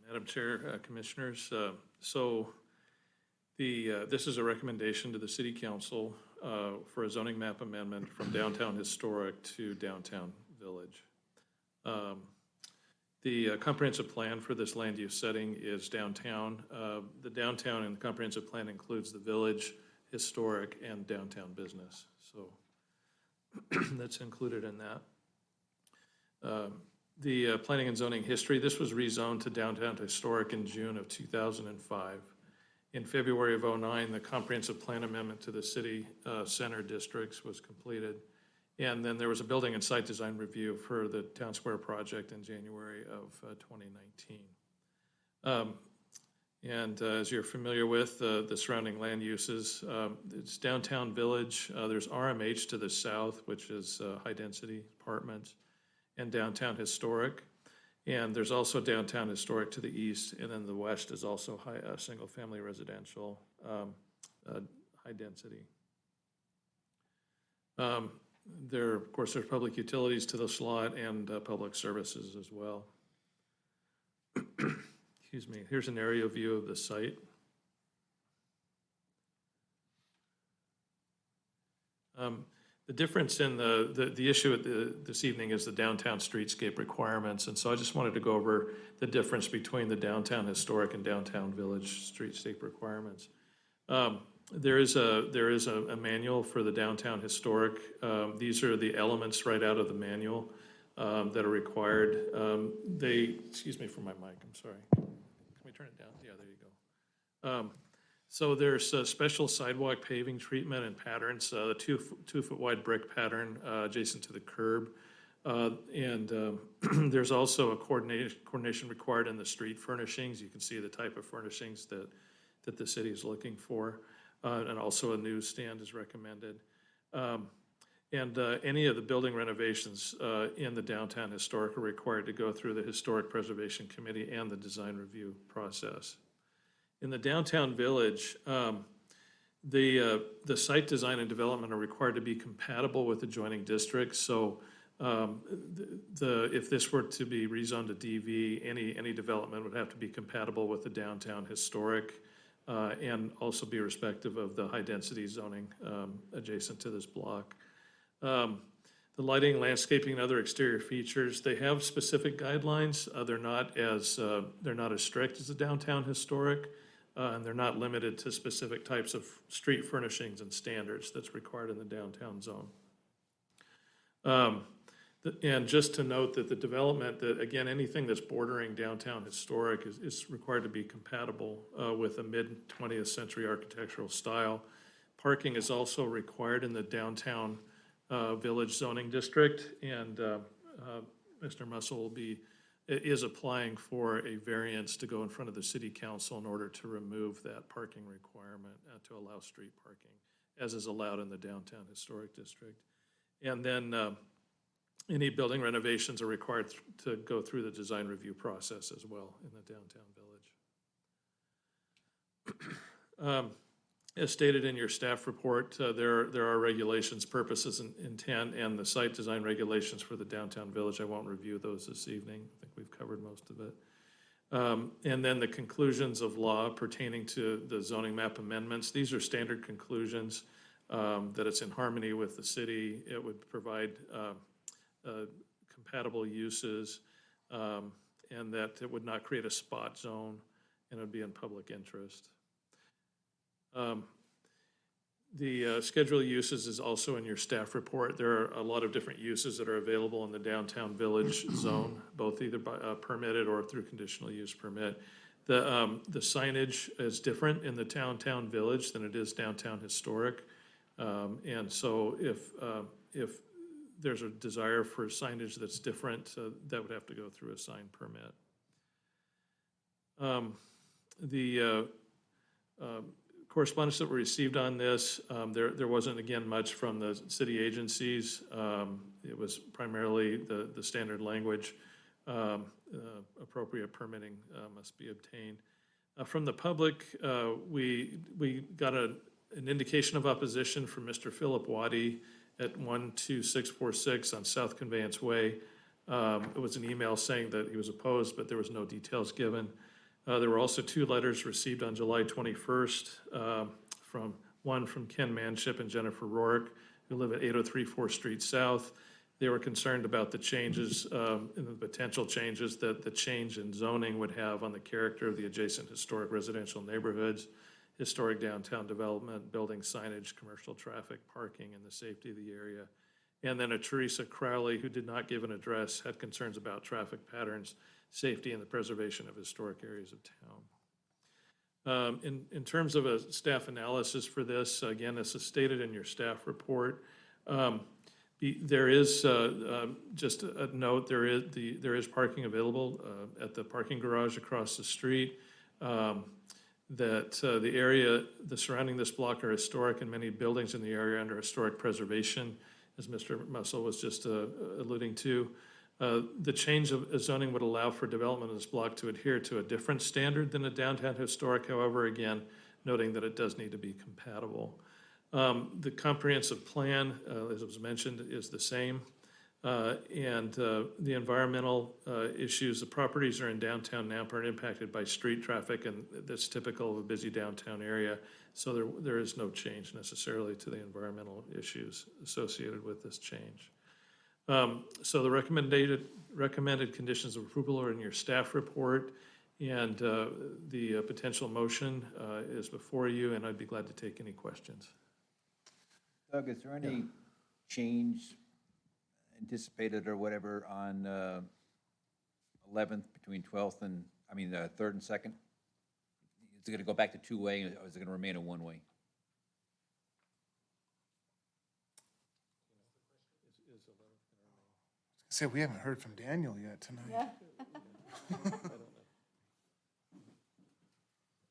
Madam Chair, Commissioners, so this is a recommendation to the City Council for a zoning map amendment from downtown historic to downtown village. The comprehensive plan for this land use setting is downtown. The downtown in the comprehensive plan includes the village, historic, and downtown business. So that's included in that. The planning and zoning history, this was rezoned to downtown to historic in June of 2005. In February of 2009, the comprehensive plan amendment to the city center districts was completed. And then there was a building and site design review for the Town Square project in January of 2019. And as you're familiar with, the surrounding land uses, it's downtown village. There's RMH to the south, which is high-density apartments, and downtown historic. And there's also downtown historic to the east, and then the west is also single-family residential, high density. Of course, there's public utilities to this lot and public services as well. Excuse me. Here's an aerial view of the site. The difference in the issue this evening is the downtown streetscape requirements, and so I just wanted to go over the difference between the downtown historic and downtown village streetscape requirements. There is a manual for the downtown historic. These are the elements right out of the manual that are required. Excuse me for my mic, I'm sorry. Can we turn it down? Yeah, there you go. So there's a special sidewalk paving treatment and patterns, the 2 foot wide brick pattern adjacent to the curb. And there's also a coordination required in the street furnishings. You can see the type of furnishings that the city is looking for. And also a newsstand is recommended. And any of the building renovations in the downtown historic are required to go through the Historic Preservation Committee and the design review process. In the downtown village, the site design and development are required to be compatible with adjoining districts. So if this were to be rezoned to DV, any development would have to be compatible with the downtown historic and also be respective of the high-density zoning adjacent to this block. The lighting, landscaping, and other exterior features, they have specific guidelines. They're not as strict as the downtown historic, and they're not limited to specific types of street furnishings and standards that's required in the downtown zone. And just to note that the development, that again, anything that's bordering downtown historic is required to be compatible with a mid-20th century architectural style. Parking is also required in the downtown village zoning district, and Mr. Mussel is applying for a variance to go in front of the city council in order to remove that parking requirement to allow street parking, as is allowed in the downtown historic district. And then any building renovations are required to go through the design review process as well in the downtown village. As stated in your staff report, there are regulations, purposes, and intent, and the site design regulations for the downtown village. I won't review those this evening. I think we've covered most of it. And then the conclusions of law pertaining to the zoning map amendments. These are standard conclusions, that it's in harmony with the city. It would provide compatible uses, and that it would not create a spot zone, and it would be in public interest. The schedule of uses is also in your staff report. There are a lot of different uses that are available in the downtown village zone, both either by permitted or through conditional use permit. The signage is different in the downtown village than it is downtown historic. And so if there's a desire for signage that's different, that would have to go through a sign permit. The correspondence that we received on this, there wasn't, again, much from the city agencies. It was primarily the standard language. Appropriate permitting must be obtained. From the public, we got an indication of opposition from Mr. Philip Waddy at 12646 on South Conveyance Way. It was an email saying that he was opposed, but there was no details given. There were also 2 letters received on July 21st, one from Ken Manship and Jennifer Rourke, who live at 803 4th Street South. They were concerned about the changes, and the potential changes that the change in zoning would have on the character of the adjacent historic residential neighborhoods, historic downtown development, building signage, commercial traffic, parking, and the safety of the area. And then a Teresa Crowley, who did not give an address, had concerns about traffic patterns, safety, and the preservation of historic areas of town. In terms of a staff analysis for this, again, this is stated in your staff report. There is, just a note, there is parking available at the parking garage across the street. That the area, the surrounding this block are historic, and many buildings in the area under historic preservation, as Mr. Mussel was just alluding to. The change of zoning would allow for development of this block to adhere to a different standard than a downtown historic, however, again, noting that it does need to be compatible. The comprehensive plan, as was mentioned, is the same. And the environmental issues, the properties are in downtown Nampa and impacted by street traffic, and that's typical of a busy downtown area. So there is no change necessarily to the environmental issues associated with this change. So the recommended conditions of approval are in your staff report, and the potential motion is before you, and I'd be glad to take any questions. Doug, is there any change anticipated or whatever on 11th between 12th and, 3rd and 2nd? Is it going to go back to 2-way, or is it going to remain a 1-way? Say, we haven't heard from Daniel yet tonight. I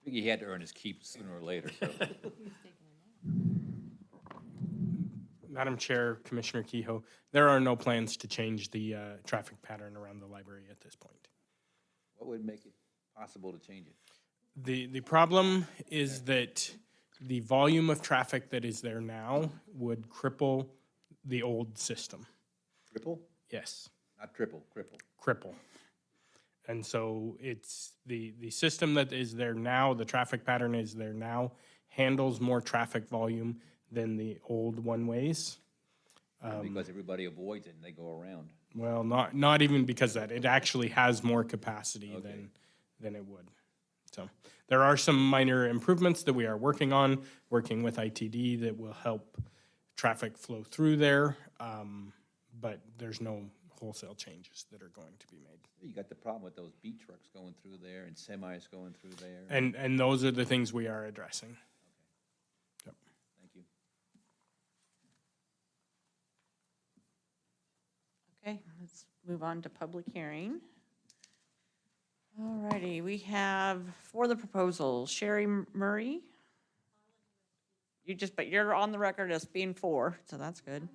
think he had to earn his keep sooner or later, so. Madam Chair, Commissioner Kehoe, there are no plans to change the traffic pattern around the library at this point. What would make it possible to change it? The problem is that the volume of traffic that is there now would cripple the old system. Triple? Yes, Not triple, cripple. cripple. And so it's the system that is there now, the traffic pattern is there now, handles more traffic volume than the old one-ways. Because everybody avoids it and they go around. Well, not even because that, it actually has more capacity than it would. So there are some minor improvements that we are working on, working with ITD that will help traffic flow through there. But there's no wholesale changes that are going to be made. You got the problem with those beat trucks going through there and semis going through there. And those are the things we are addressing. Yep. Thank you. Okay, let's move on to public hearing. All righty, we have for the proposal, Sherry Murray. But you're on the record as being for, so that's good.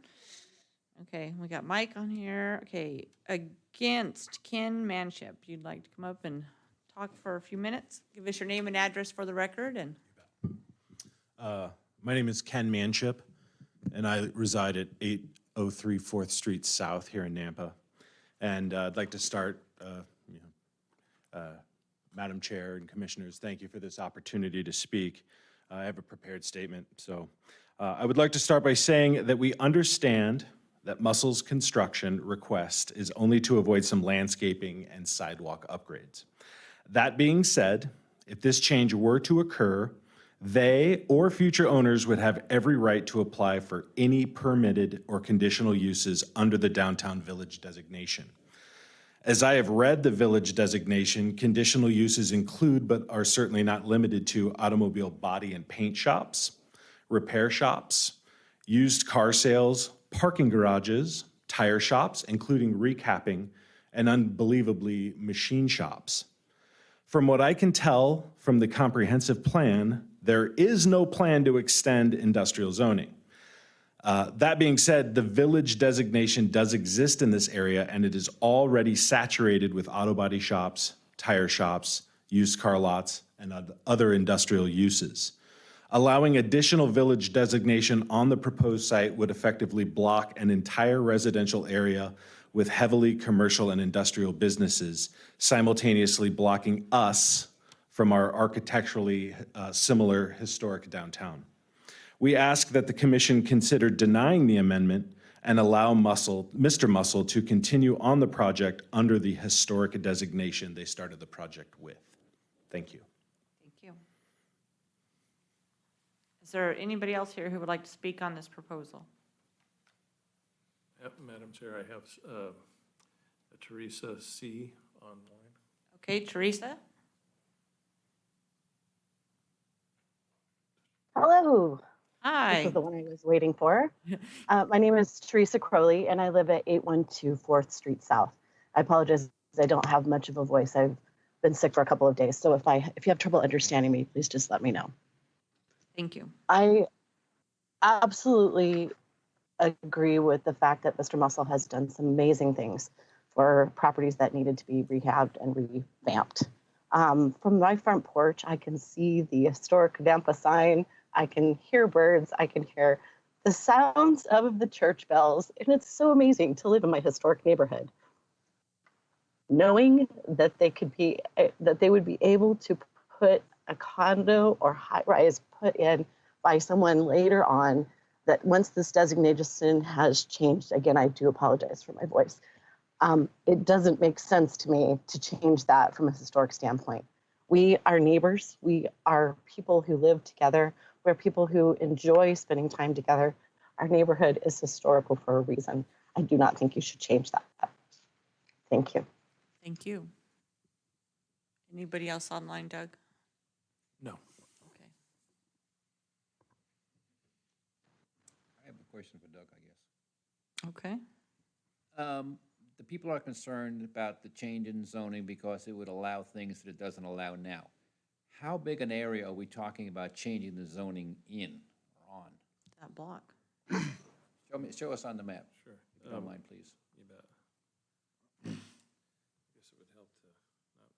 Okay, we got Mike on here. Okay, against Ken Manship. You'd like to come up and talk for a few minutes? Give us your name and address for the record and. My name is Ken Manship, and I reside at 803 4th Street South here in Nampa. And I'd like to start, Madam Chair and Commissioners, thank you for this opportunity to speak. I have a prepared statement. So I would like to start by saying that we understand that Mussel's construction request is only to avoid some landscaping and sidewalk upgrades. That being said, if this change were to occur, they or future owners would have every right to apply for any permitted or conditional uses under the downtown village designation. As I have read the village designation, conditional uses include, but are certainly not limited to, automobile body and paint shops, repair shops, used car sales, parking garages, tire shops, including recapping, and unbelievably, machine shops. From what I can tell from the comprehensive plan, there is no plan to extend industrial zoning. That being said, the village designation does exist in this area, and it is already saturated with auto body shops, tire shops, used car lots, and other industrial uses. Allowing additional village designation on the proposed site would effectively block an entire residential area with heavily commercial and industrial businesses, simultaneously blocking us from our architecturally similar historic downtown. We ask that the commission consider denying the amendment and allow Mr. Mussel to continue on the project under the historic designation they started the project with. Thank you. Thank you. Is there anybody else here who would like to speak on this proposal? Yep, Madam Chair, I have Teresa C. online. Okay, Teresa? Hello. Hi. This is the one I was waiting for. My name is Teresa Crowley, and I live at 812 4th Street South. I apologize, I don't have much of a voice. I've been sick for a couple of days, so if you have trouble understanding me, please just let me know. Thank you. I absolutely agree with the fact that Mr. Mussel has done some amazing things for properties that needed to be rehabbed and revamped. From my front porch, I can see the historic Nampa sign. I can hear birds. I can hear the sounds of the church bells. And it's so amazing to live in my historic neighborhood. Knowing that they would be able to put a condo or high rise put in by someone later on, that once this designation has changed, again, I do apologize for my voice. It doesn't make sense to me to change that from a historic standpoint. We are neighbors. We are people who live together. We're people who enjoy spending time together. Our neighborhood is historical for a reason. I do not think you should change that. Thank you. Thank you. Anybody else online, Doug? No. Okay. I have a question for Doug, I guess. Okay. the people are concerned about the change in zoning because it would allow things that it doesn't allow now. How big an area are we talking about changing the zoning in or on? That block. Show us on the map. Sure. If you don't mind, please. You bet. I guess it would help to not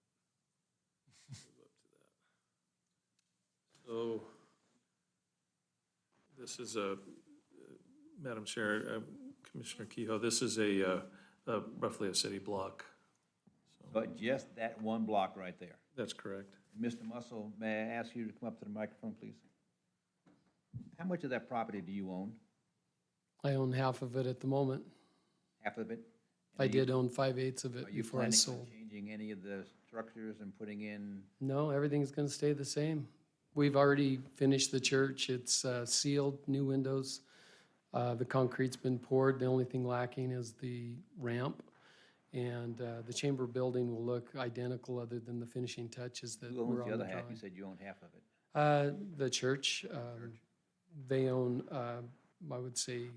move up to that. So this is a, Madam Chair, Commissioner Kehoe, this is roughly a city block. But just that one block right there. That's correct. Mr. Muscle, may I ask you to come up to the microphone, please? How much of that property do you own? I own half of it at the moment. Half of it? I did own 5/8 of Are it you before I planning on sold. changing any of the structures and putting in? No, everything's gonna stay the same. We've already finished the church. It's sealed, new windows. The concrete's been poured. The only thing lacking is the ramp. And the chamber building will look identical other than the finishing touches that Who were owns on the the other half? You drawing. said you own half of it. The church, they own, I would say,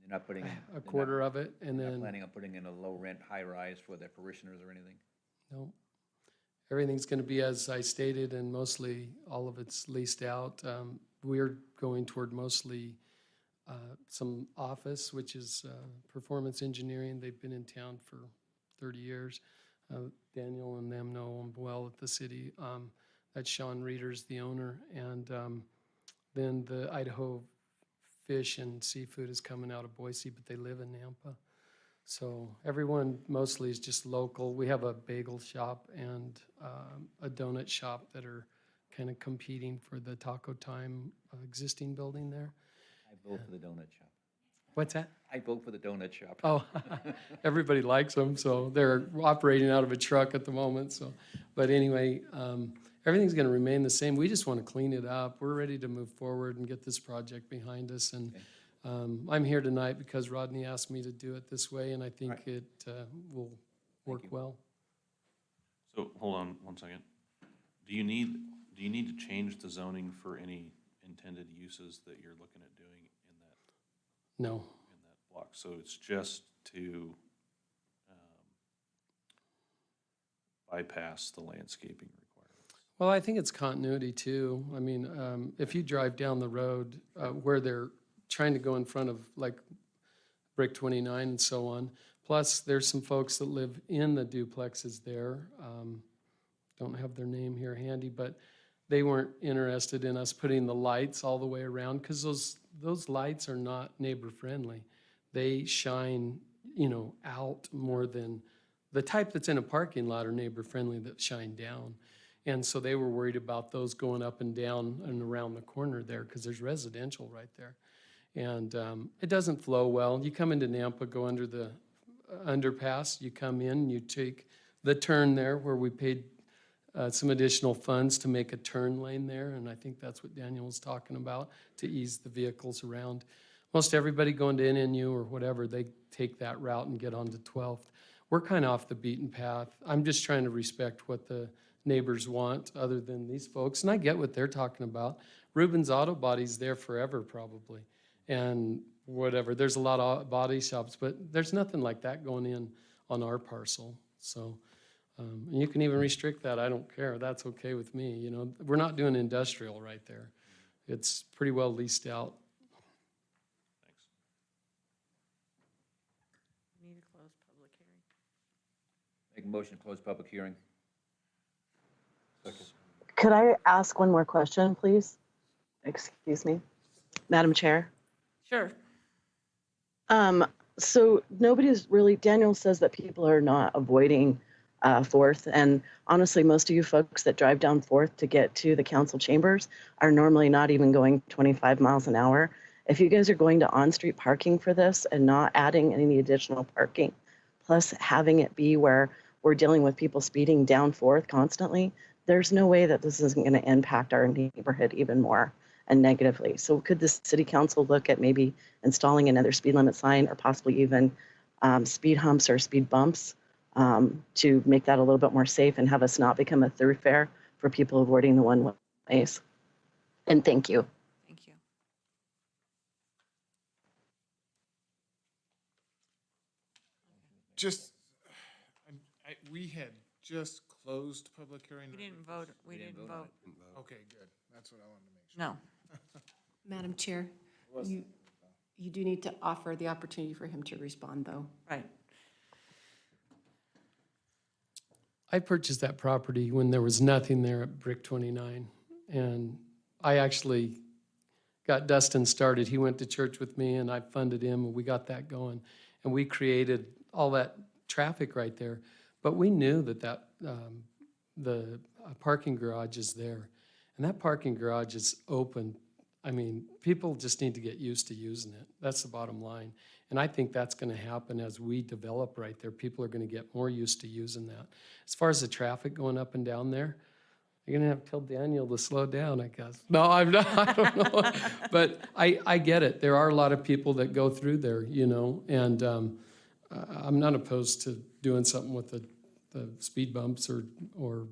You're not putting in. a quarter of it, and You're not then, planning on putting in a low-rent, high-rise for their parishioners or anything? no. Everything's gonna be as I stated, and mostly all of it's leased out. We're going toward mostly some office, which is performance engineering. They've been in town for 30 years. Daniel and them know them well at the city. That's Sean Reeder's the owner. And then the Idaho Fish and Seafood is coming out of Boise, but they live in Nampa. So everyone mostly is just local. We have a bagel shop and a donut shop that are kind of competing for the Taco Time existing building there. I vote for the donut shop. What's that? I vote for the donut shop. Oh, everybody likes them, so they're operating out of a truck at the moment, so. But anyway, everything's gonna remain the same. We just wanna clean it up. We're ready to move forward and get this project behind us. And I'm here tonight because Rodney asked me to do it this way, and I think it will work well. So, hold on one second. Do you need to change the zoning for any intended uses that you're looking at doing in that? No. In that block, so it's just to bypass the landscaping requirements? Well, I think it's continuity too. I mean, if you drive down the road where they're trying to go in front of like Brick 29 and so on, plus there's some folks that live in the duplexes there. Don't have their name here handy, but they weren't interested in us putting the lights all the way around because those lights are not neighbor friendly. They shine, out more than the type that's in a parking lot are neighbor friendly that shine down. And so they were worried about those going up and down and around the corner there because there's residential right there. And it doesn't flow well. You come into Nampa, go under the underpass, you come in, you take the turn there where we paid some additional funds to make a turn lane there, and I think that's what Daniel was talking about, to ease the vehicles around. Most everybody going to NNU or whatever, they take that route and get onto 12th. We're kind of off the beaten path. I'm just trying to respect what the neighbors want other than these folks, and I get what they're talking about. Rubens Auto Body's there forever probably, and whatever. There's a lot of body shops, but there's nothing like that going in on our parcel, so. And you can even restrict that, I don't care, that's okay with me, We're not doing industrial right there. It's pretty well leased out. Thanks. Need to close public hearing. Make a motion to close public hearing. Could I ask one more question, please? Excuse me, Madam Chair. Sure. So nobody's really, Daniel says that people are not avoiding Fourth, and honestly, most of you folks that drive down Fourth to get to the council chambers are normally not even going 25 miles an hour. If you guys are going to on-street parking for this and not adding any additional parking, plus having it be where we're dealing with people speeding down Fourth constantly, there's no way that this isn't going to impact our neighborhood even more and negatively. So could the city council look at maybe installing another speed limit sign or possibly even speed humps or speed bumps to make that a little bit more safe and have us not become a thoroughfare for people avoiding the one ways? And thank you. Thank you. just, we had just closed public hearing. We didn't vote, we didn't vote. Okay, good. That's what I wanted to make sure. No. Madam Chair, you do need to offer the opportunity for him to respond, though. Right. I purchased that property when there was nothing there at Brick 29. And I actually got Dustin started. He went to church with me and I funded him and we got that going. And we created all that traffic right there. But we knew that the parking garage is there. And that parking garage is open. I mean, people just need to get used to using it. That's the bottom line. And I think that's going to happen as we develop right there. People are going to get more used to using that. As far as the traffic going up and down there, you're going to have to tell Daniel to slow down, I guess. No, I'm not, I don't know. But I get it. There are a lot of people that go through there, you know, and I'm not opposed to doing something with the speed bumps or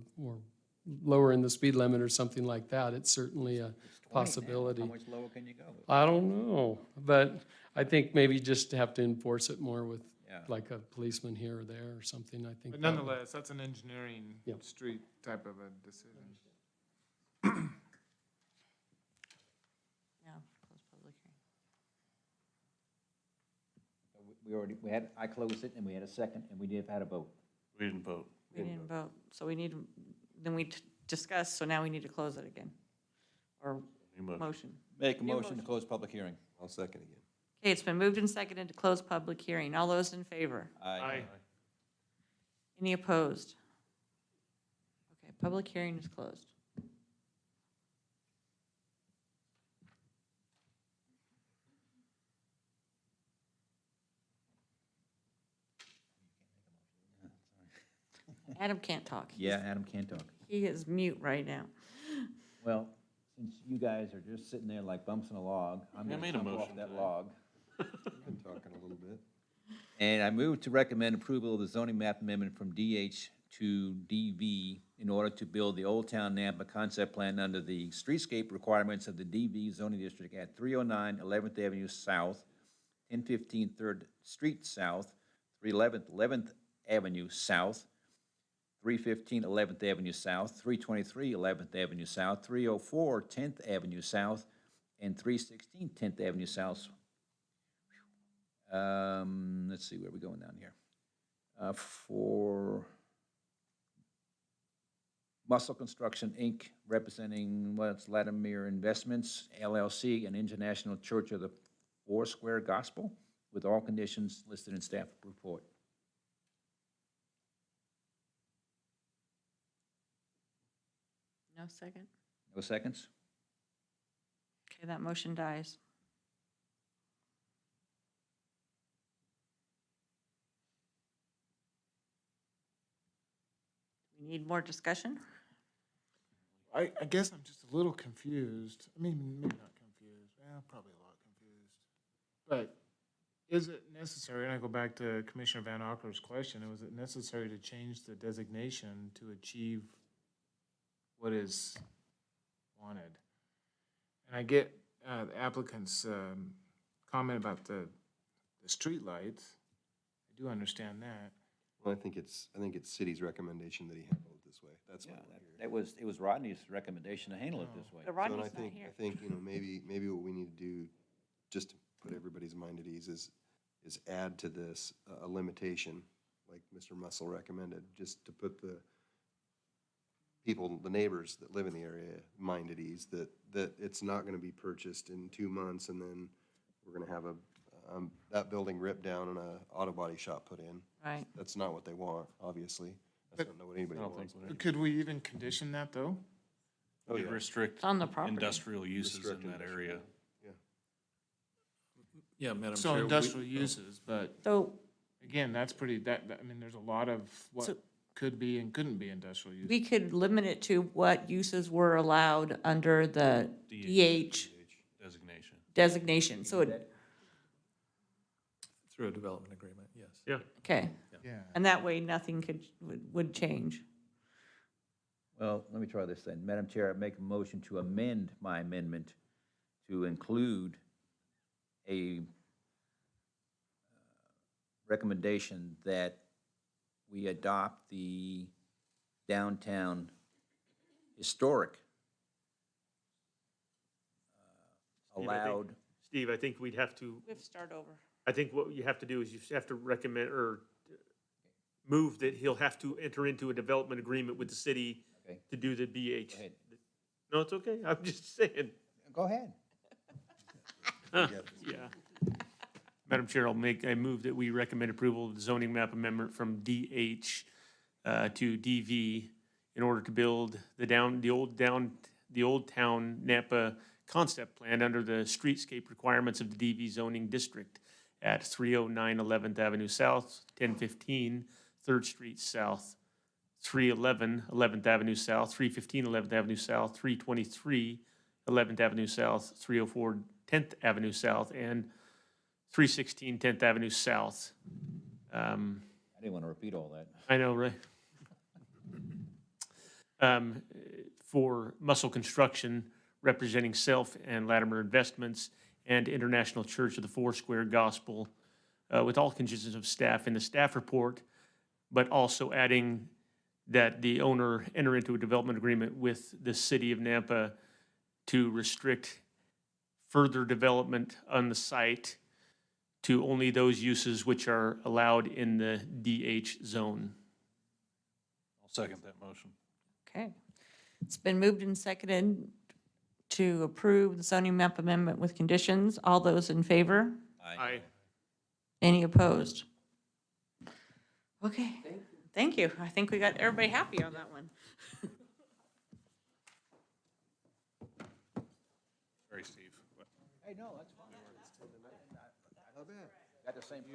lowering the speed limit or something like that. It's certainly a possibility. How much lower can you go? I don't know, but I think maybe just have to enforce it more with like a policeman here or there or something, I think. But that would- nonetheless, that's an engineering Yep. street type of a decision. Yeah, close public hearing. I closed it and we had a second and we did have had a vote. We didn't vote. We didn't vote, so we need, then we discussed, so now we need to close it again. Or motion. Make a New motion to close public hearing. I'll second again. Okay, it's been moved and seconded to close public hearing. All those in favor? Aye. Any opposed? Okay, public hearing is closed. Adam can't talk. Yeah, Adam can't talk. He is mute right now. Well, since you guys are just sitting there like bumps in a log, I'm I gonna made a jump off motion that today. log. Been talking a little bit. And I move to recommend approval of the zoning map amendment from DH to DV in order to build the Old Town Nampa concept plan under the streetscape requirements of the DV zoning district at 309 11th Avenue South, 1015 3rd Street South, 311th Avenue South, 315 11th Avenue South, 323 11th Avenue South, 304 10th Avenue South, and 316 10th Avenue South. Let's see, where are we going down here? For Muscle Construction, Inc., representing what's Latimer Investments, LLC, and International Church of the Foursquare Gospel, with all conditions listed in staff report. No second? No seconds? Okay, that motion dies. We need more discussion? I guess I'm just a little confused. I mean, maybe not confused. Probably a lot confused. But is it necessary, and I go back to Commissioner Van Ocker's question, was it necessary to change the designation to achieve what is wanted? And I get the applicant's comment about the streetlights. I do understand that. Well, I think it's city's recommendation that he handle it this way. That's why we're here. It was Rodney's recommendation to handle it this way. But So, and Rodney's not here. I think, you know, maybe what we need to do, just to put everybody's mind at ease, is add to this a limitation, like Mr. Mussel recommended, just to put the people, the neighbors that live in the area, mind at ease, that it's not gonna be purchased in 2 months, and then we're gonna have that building ripped down and a auto body shop put in. Right. That's not what they want, obviously. That's not what anybody wants. Could we even condition that, though? Oh, We yeah. restrict It's on the property. industrial uses Restrict in that industrial, area. Yeah. Yeah, Madam So Chair. industrial uses, but So again, that's pretty, I mean, there's a lot of what So- could be and couldn't be industrial use. we could limit it to what uses were allowed under the DH Designation. designation. So, Through a development agreement, yes. Yeah. okay. Yeah. And that way, nothing would change. Well, let me try this then. Madam Chair, I make a motion to amend my amendment to include a recommendation that we adopt the downtown historic allowed. Steve, I think we'd have to, We have to start over. I think what you have to do is you have to recommend or move that he'll have to enter into a development agreement with the city Okay. to do the BH. Go ahead. No, it's okay. I'm just saying. Go ahead. Yeah. Madam Chair, I move that we recommend approval of the zoning map amendment from DH to DV in order to build the old town Napa concept plan under the streetscape requirements of the DV zoning district at 309 11th Avenue South, 1015 3rd Street South, 311 11th Avenue South, 315 11th Avenue South, 323 11th Avenue South, 304 10th Avenue South, and 316 10th Avenue South. I didn't want to repeat all that. I know, right? For Muscle Construction, representing Self and Latimer Investments, and International Church of the Foursquare Gospel, with all conditions of staff in the staff report, but also adding that the owner enter into a development agreement with the city of Nampa to restrict further development on the site to only those uses which are allowed in the DH zone. I'll second that motion. Okay. It's been moved and seconded to approve the zoning map amendment with conditions. All those in favor? Aye. Any opposed? Okay, thank you. I think we got everybody happy on that one. Sorry, Steve. Hey, no, that's fine. Got the same.